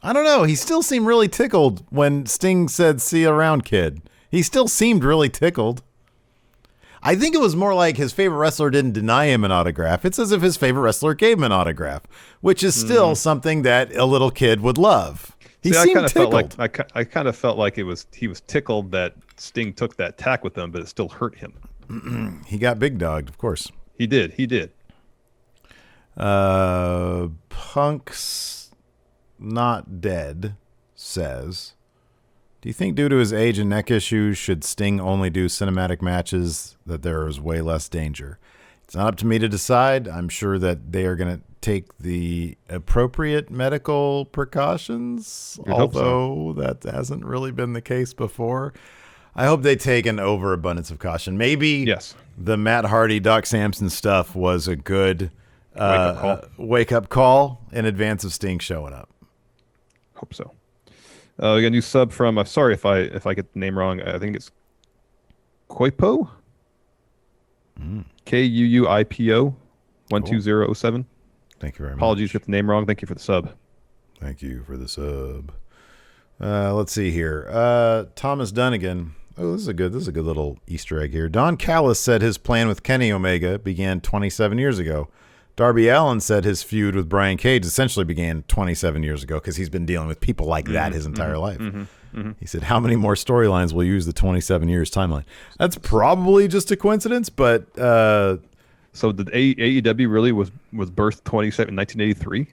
I don't know. He still seemed really tickled when Sting said, "See you around, kid." He still seemed really tickled. I think it was more like his favorite wrestler didn't deny him an autograph. It's as if his favorite wrestler gave him an autograph, which is still something that a little kid would love. He seemed tickled. I kind of felt like he was tickled that Sting took that tack with him, but it still hurt him. He got big dogged, of course. He did. Punk's Not Dead says, do you think due to his age and neck issues, should Sting only do cinematic matches, that there is way less danger? It's not up to me to decide. I'm sure that they are going to take the appropriate medical precautions, although that hasn't really been the case before. I hope they take an overabundance of caution. Maybe the Matt Hardy, Doc Samson stuff was a good wake-up call in advance of Sting showing up. Hope so. We got a new sub from, I'm sorry if I get the name wrong. I think it's Koipo? KUUIPO 12007. Thank you very much. Apologies if I get the name wrong. Thank you for the sub. Thank you for the sub. Let's see here. Thomas Dunnigan. Oh, this is a good little Easter egg here. Don Callis said his plan with Kenny Omega began 27 years ago, Darby Allin said his feud with Brian Cage essentially began 27 years ago because he's been dealing with people like that his entire life. He said, how many more storylines will use the 27 years timeline? That's probably just a coincidence, but... So did AEW really was birthed 1983?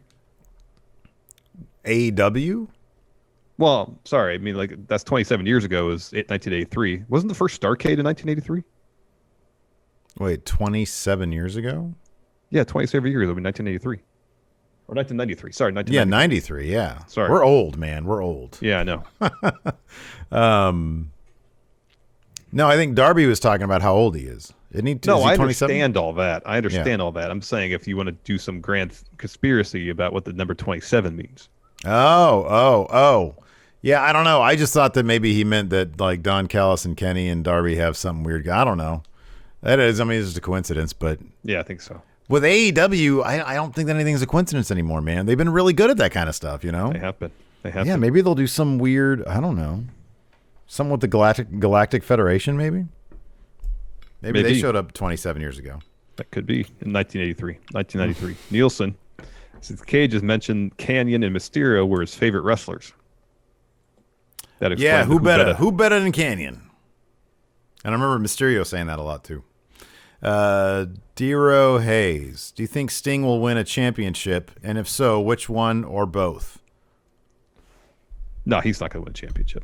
AEW? Well, sorry. I mean, like, that's 27 years ago is 1983. Wasn't the first Starrcade in 1983? Wait, 27 years ago? Yeah, 27 years ago in 1983. Or 1993. Sorry, 1993. Yeah, 93, yeah. Sorry. We're old, man. We're old. Yeah, I know. No, I think Darby was talking about how old he is. Isn't he? No, is he I 27? understand all that. I understand all that. I'm saying if you want to do some grand conspiracy about what the number 27 means. Oh. Yeah, I don't know. I just thought that maybe he meant that like Don Callis and Kenny and Darby have something weird. I don't know. That is, I mean, it's just a coincidence, but yeah, I think so. With AEW, I don't think that anything's a coincidence anymore, man. They've been really good at that kind of stuff, you know? They have been. Yeah, maybe they'll do some weird, I don't know. Something with the Galactic Federation, maybe? Maybe they showed up 27 years ago. That could be in 1993. Nielsen, since Cage has mentioned Canyon and Mysterio were his favorite wrestlers. That yeah, who better than Canyon? And I remember Mysterio saying that a lot, too. Dero Hayes, do you think Sting will win a championship? And if so, which one or both? No, he's not going to win a championship.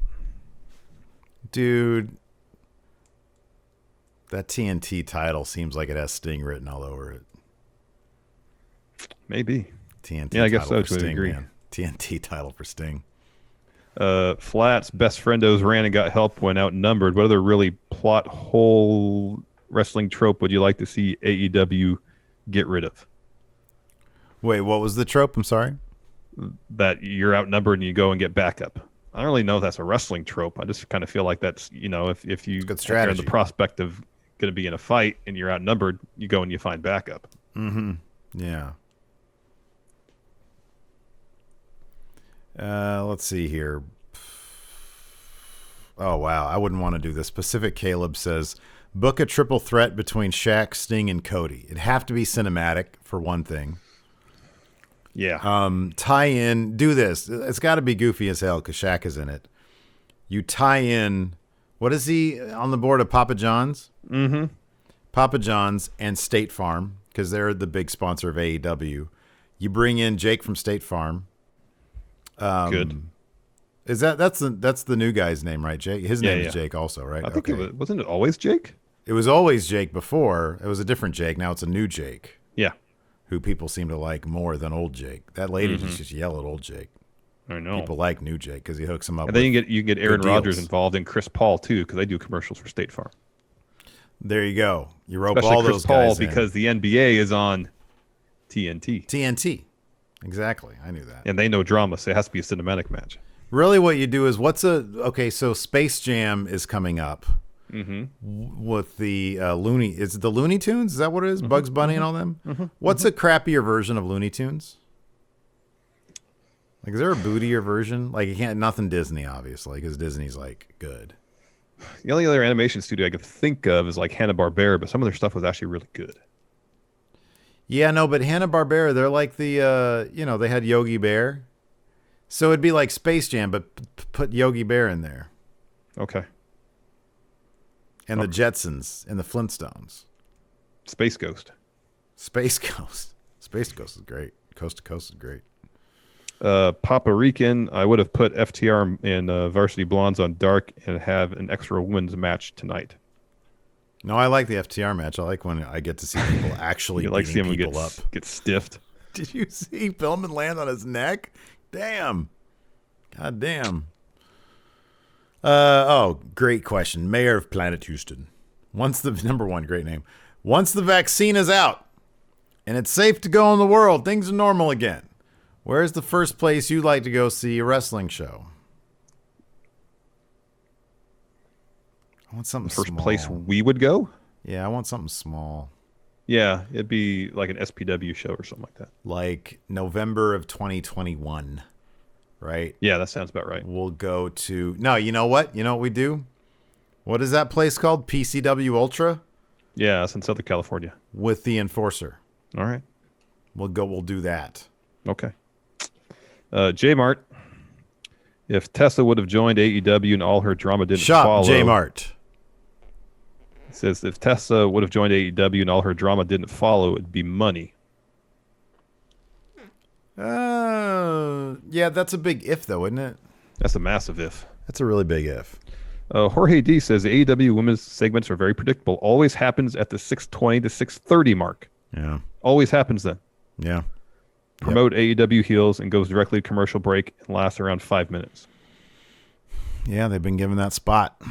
Dude, that TNT title seems like it has Sting written all over it. Maybe. TNT yeah, I guess so, to a degree. Man. TNT title for Sting. Flat's best friendos ran and got help when outnumbered. What other really plot hole wrestling trope would you like to see AEW get rid of? Wait, what was the trope? I'm sorry. That you're outnumbered and you go and get backup. I don't really know if that's a wrestling trope. I just kind of feel like that's, you know, if you are in the prospect of going to be in a fight and you're outnumbered, you go and you find backup. Mm-hmm. Yeah. Let's see here. Oh, wow. I wouldn't want to do this. Pacific Caleb says, book a triple threat between Shaq, Sting, and Cody. It'd have to be cinematic, for one thing. Yeah. Tie in, do this. It's got to be goofy as hell because Shaq is in it. You tie in, what is he on the board of Papa John's? Mm-hmm. Papa John's and State Farm because they're the big sponsor of AEW. You bring in Jake from State Farm. Good. Is that's the new guy's name, right? Jake. His name is Jake, also, right? I think wasn't it always Jake? It was always Jake before. It was a different Jake. Now it's a new Jake. Yeah. Who people seem to like more than old Jake. That lady just yell at old Jake. I know. People like new Jake because he hooks them up. And then you can get Aaron Rodgers involved and Chris Paul too because they do commercials for State Farm. There you go. You rope Especially all Chris those Paul guys in. because the NBA is on TNT. TNT. Exactly. I knew that. And they know drama, so it has to be a cinematic match. Really what you do is so Space Jam is coming up with the Looney. Is it the Looney Tunes? Is that what it is? Bugs Bunny and all them? What's a crappier version of Looney Tunes? Like, is there a bootier version? Like, you can't, nothing Disney, obviously, because Disney's like good. The only other animation studio I could think of is like Hanna-Barbera, but some of their stuff was actually really good. Yeah, no, but Hanna-Barbera, they're like the, they had Yogi Bear. So it'd be like Space Jam, but put Yogi Bear in there. Okay. And the Jetsons and the Flintstones. Space Ghost. Space Ghost. Space Ghost is great. Coast to Coast is great. Papa Rican, I would have put FTR and Varsity Blondes on Dark and have an extra women's match tonight. No, I like the FTR match. I like when I get to see people actually beating people up. Get stiffed. Did you see Pillman land on his neck? Damn. God damn. Great question. Mayor of Planet Houston. Number one, great name. Once the vaccine is out and it's safe to go in the world, things are normal again. Where's the first place you'd like to go see a wrestling show? I want something small. First place we would go? Yeah, I want something small. Yeah, it'd be like an SPW show or something like that. Like November of 2021, right? Yeah, that sounds about right. We'll go to... No, you know what? You know what we do? What is that place called? PCW Ultra? Yeah, it's in Southern California. With the Enforcer. All right. We'll do that. Okay. J Mart. If Tessa would have joined AEW and all her drama didn't follow. J Mart. It says if Tessa would have joined AEW and all her drama didn't follow, it'd be money. Yeah, that's a big if, though, isn't it? That's a massive if. That's a really big if. Jorge D says the AEW women's segments are very predictable. Always happens at the 6:20 to 6:30 mark. Yeah. Always happens then. Yeah. Promote AEW heels and goes directly to commercial break and lasts around 5 minutes. Yeah, they've been given that spot.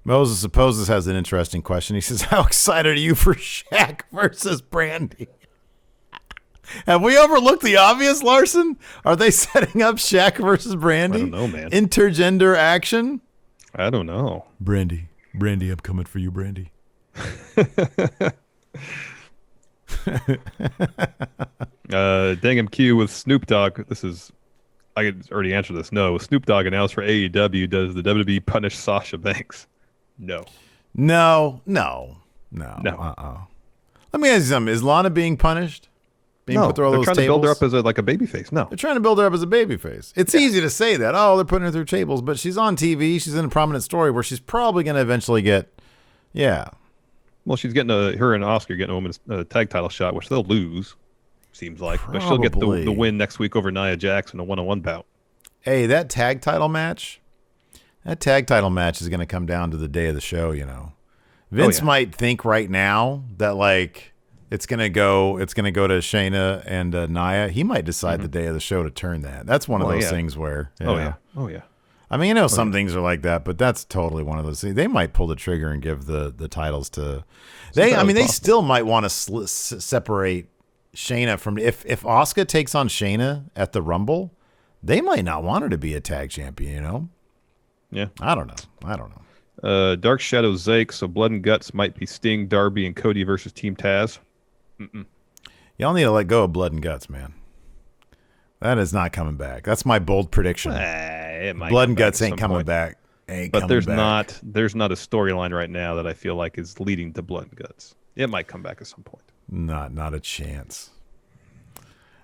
Moses Supposes has an interesting question. He says, how excited are you for Shaq versus Brandi? Have we overlooked the obvious, Larson? Are they setting up Shaq versus Brandi? I don't know, man. Intergender action? I don't know. Brandi, I'm coming for you, Brandi. Dangum Q with Snoop Dogg. I could already answer this. No. Snoop Dogg announced for AEW. Does the WWE punish Sasha Banks? No. No. No. Let me ask you something. Is Lana being punished? No, they're trying to build her up as a babyface. No. They're trying to build her up as a babyface. It's easy to say that. Oh, they're putting her through tables, but she's on TV. She's in a prominent story where she's probably going to eventually get, Well, she's getting her and Oscar getting a women's tag title shot, which they'll lose, seems like. But she'll get the win next week over Nia Jax in a one-on-one bout. Hey, that tag title match is going to come down to the day of the show, you know. Vince might think right now that, like, it's gonna go to Shayna and Nia. He might decide the day of the show to turn that. That's one of those things where. Oh yeah. I mean, some things are like that, but that's totally one of those things. They might pull the trigger and give the titles to. They still might want to separate Shayna from if Asuka takes on Shayna at the Rumble, they might not want her to be a tag champion. You know. Yeah. I don't know. Dark Shadow Zake. So Blood and Guts might be Sting, Darby, and Cody versus Team Taz. Y'all need to let go of Blood and Guts, man. That is not coming back. That's my bold prediction. Blood and Guts ain't coming back. But there's not a storyline right now that I feel like is leading to Blood and Guts. It might come back at some point. Not a chance.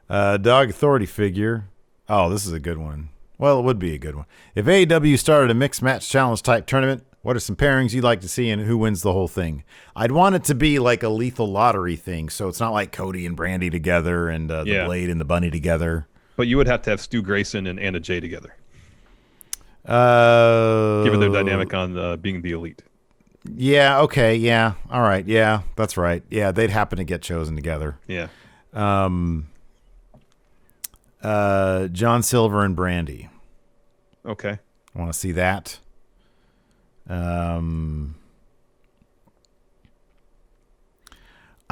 Dog Authority figure. Oh, this is a good one. Well, it would be a good one. If AEW started a mixed match challenge type tournament, what are some pairings you'd like to see and who wins the whole thing? I'd want it to be like a lethal lottery thing, so it's not like Cody and Brandi together and the Blade and the Bunny together. But you would have to have Stu Grayson and Anna Jay together. Given their dynamic on being the Elite. Yeah, okay, yeah. All right, yeah, that's right. Yeah, they'd happen to get chosen together. Yeah. John Silver and Brandi. Okay. I want to see that. I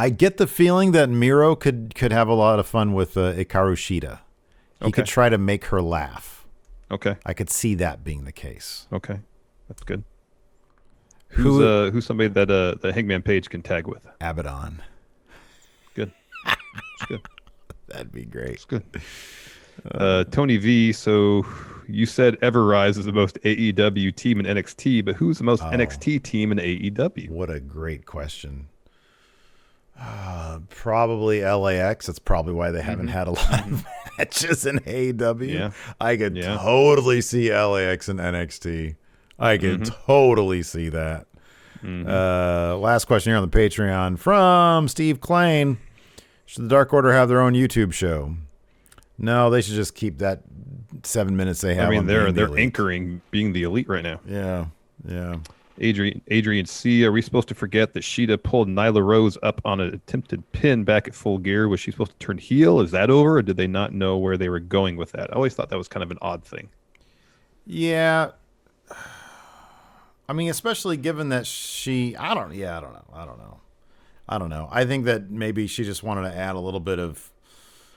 get the feeling that Miro could have a lot of fun with Hikaru Shida. He could try to make her laugh. Okay. I could see that being the case. Okay. That's good. Who's somebody that the Hangman Page can tag with? Abadon. Good. That's good. That'd be great. That's good. Tony V, so you said Everrise is the most AEW team in NXT, but who's the most NXT team in AEW? What a great question. Probably LAX. That's probably why they haven't had a lot of matches in AEW. Yeah. I could totally see LAX in NXT. I could totally see that. Last question here on the Patreon from Steve Klain. Should the Dark Order have their own YouTube show? No, they should just keep that 7 minutes they have. I mean, they're Elite. anchoring being the Elite right now. Yeah. Adrian C. Are we supposed to forget that Shida pulled Nyla Rose up on an attempted pin back at Full Gear? Was she supposed to turn heel? Is that over, or did they not know where they were going with that? I always thought that was kind of an odd thing. Yeah. I mean, especially given that I don't know. I think that maybe she just wanted to add a little bit of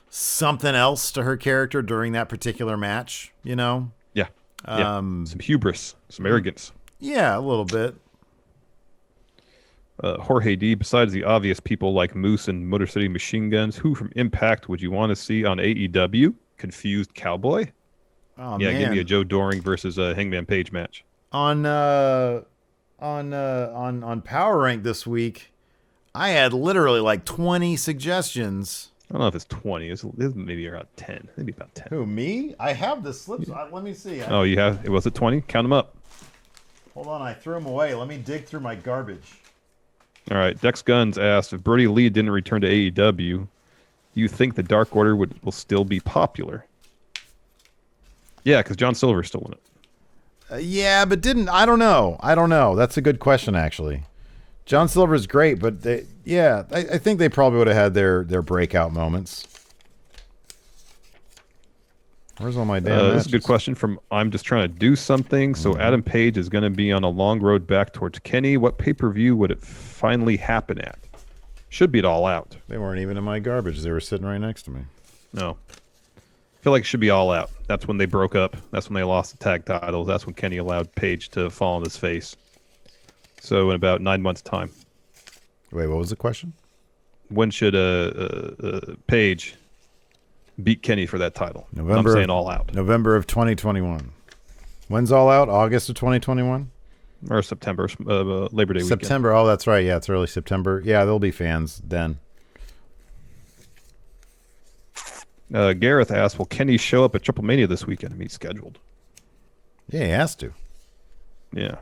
something else to her character during that particular match, you know? Yeah. Some hubris, some arrogance. Yeah, a little bit. Jorge D, besides the obvious people like Moose and Motor City Machine Guns, who from Impact would you want to see on AEW? Confused Cowboy? Oh, yeah, man. give me a Joe Doring versus a Hangman Page match. On Power Rank this week, I had literally like 20 suggestions. I don't know if it's 20. It's maybe around 10. Maybe about 10. Who, me? I have the slips. Let me see. Oh, you have? Was it 20? Count them up. Hold on, I threw them away. Let me dig through my garbage. All right. Dex Guns asked, if Brandi Lee didn't return to AEW, do you think the Dark Order will still be popular? Yeah, because John Silver's still in it. Yeah, but I don't know. That's a good question, actually. John Silver's great, but I think they probably would have had their breakout moments. Where's all my damn This is a good question from I'm Just Trying to Do Something. So Adam Page is going to be on a long road back towards Kenny. What pay-per-view would it finally happen at? Should be at All Out. They weren't even in my garbage. They were sitting right next to me. No. I feel like it should be All Out. That's when they broke up. That's when they lost the tag titles. That's when Kenny allowed Page to fall on his face. So in about 9 months' time. Wait, what was the question? When should Page beat Kenny for that title? November. I'm saying All Out. November of 2021. When's All Out? August of 2021? Or September, Labor Day weekend. September. Oh, that's right. Yeah, it's early September. Yeah, there'll be fans then. Gareth asked, will Kenny show up at Triple Mania this weekend? I mean, he's scheduled. Yeah, he has to. Yeah.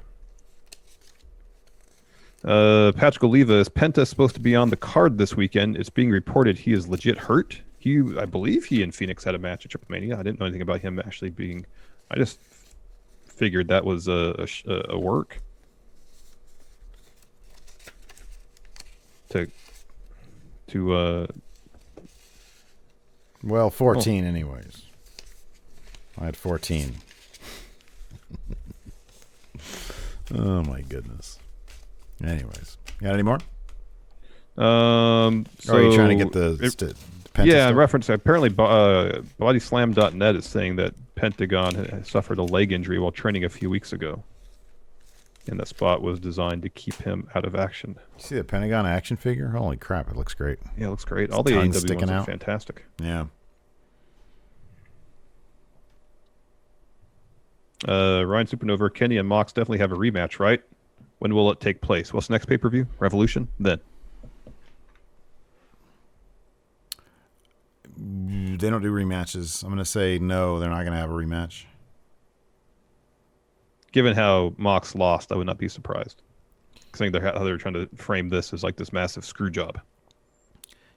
Patrick Oliva, is Penta supposed to be on the card this weekend? It's being reported he is legit hurt. I believe he and Fenix had a match at Triple Mania. I didn't know anything about him actually being. I just figured that was a work. Well, 14 anyways. I had 14. Oh my goodness. Anyways, got any more? So are you trying to get the Penta yeah, stuff? reference. Apparently, bodyslam.net is saying that Pentagon suffered a leg injury while training a few weeks ago, and that spot was designed to keep him out of action. You see the Pentagon action figure? Holy crap, it looks great. Yeah, it looks great. All His the tongue AEW sticking ones are out. fantastic. Yeah. Ryan Supernova, Kenny and Mox definitely have a rematch, right? When will it take place? What's the next pay-per-view? Revolution? Then. They don't do rematches. I'm going to say no, they're not going to have a rematch. Given how Mox lost, I would not be surprised. I think they're trying to frame this as like this massive screw job.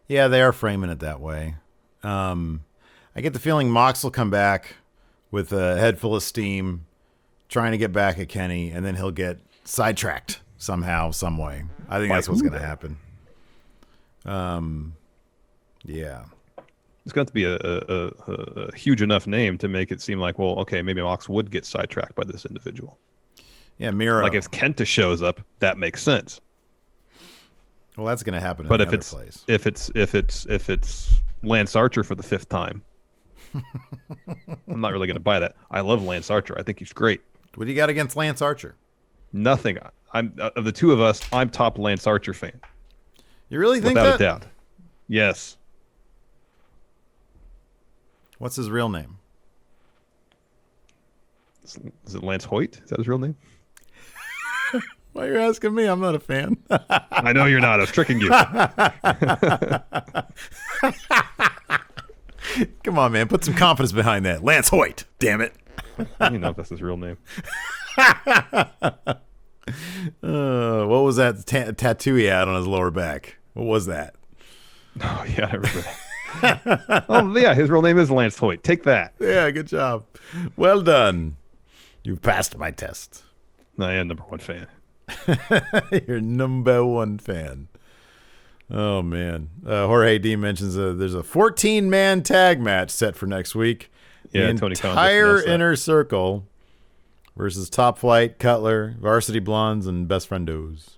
Yeah, they are framing it that way. I get the feeling Mox will come back with a head full of steam, trying to get back at Kenny, and then he'll get sidetracked somehow, some way. I think that's what's going to happen. Yeah. It's going to be a huge enough name to make it seem like, well, okay, maybe Mox would get sidetracked by this individual. Yeah, Miro. Like if Kenta shows up, that makes sense. Well, that's going to happen. But in if it's Lance Archer for the 5th time, I'm not really going to buy that. I love Lance Archer. I think he's great. What do you got against Lance Archer? Nothing. I'm of the two of us, I'm top Lance Archer fan. You really think Without that? a doubt. Yes. What's his real name? Is it Lance Hoyt? Is that his real name? Why are you asking me? I'm not a fan. I know you're not. I was tricking you. Come on, man. Put some confidence behind that. Lance Hoyt. Damn it. You know if that's his real name. What was that tattoo he had on his lower back? What was that? Oh, yeah, I remember that. Oh, yeah, his real name is Lance Hoyt. Take that. Yeah, good job. Well done. You've passed my test. I am #1 fan. You're #1 fan. Oh, man. Jorge D mentions there's a 14-man tag match set for next week. Yeah, the Tony Khan entire just announced that. Inner Circle versus Top Flight, Cutler, Varsity Blondes, and Best Friendos.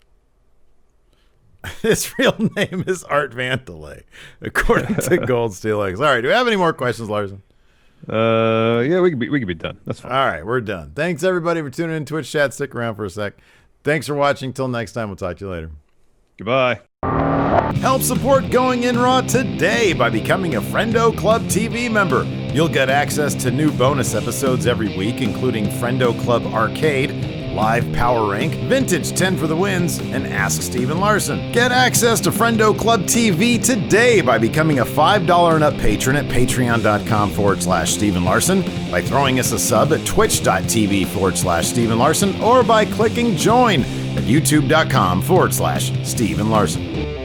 His real name is Art Vandelay, according to Gold Steel X. All right, do we have any more questions, Larson? Yeah, we could be done. That's fine. All right, we're done. Thanks, everybody, for tuning in. Twitch chat, stick around for a sec. Thanks for watching. Till next time, we'll talk to you later. Goodbye. Help support Going In Raw today by becoming a Friendo Club TV member. You'll get access to new bonus episodes every week, including Friendo Club Arcade, Live Power Rank, Vintage 10 for the Wins, and Ask Steven Larson. Get access to Friendo Club TV today by becoming a $5 and up patron at patreon.com/Steven Larson, by throwing us a sub at twitch.tv/Steven Larson, or by clicking join at youtube.com/Steven Larson.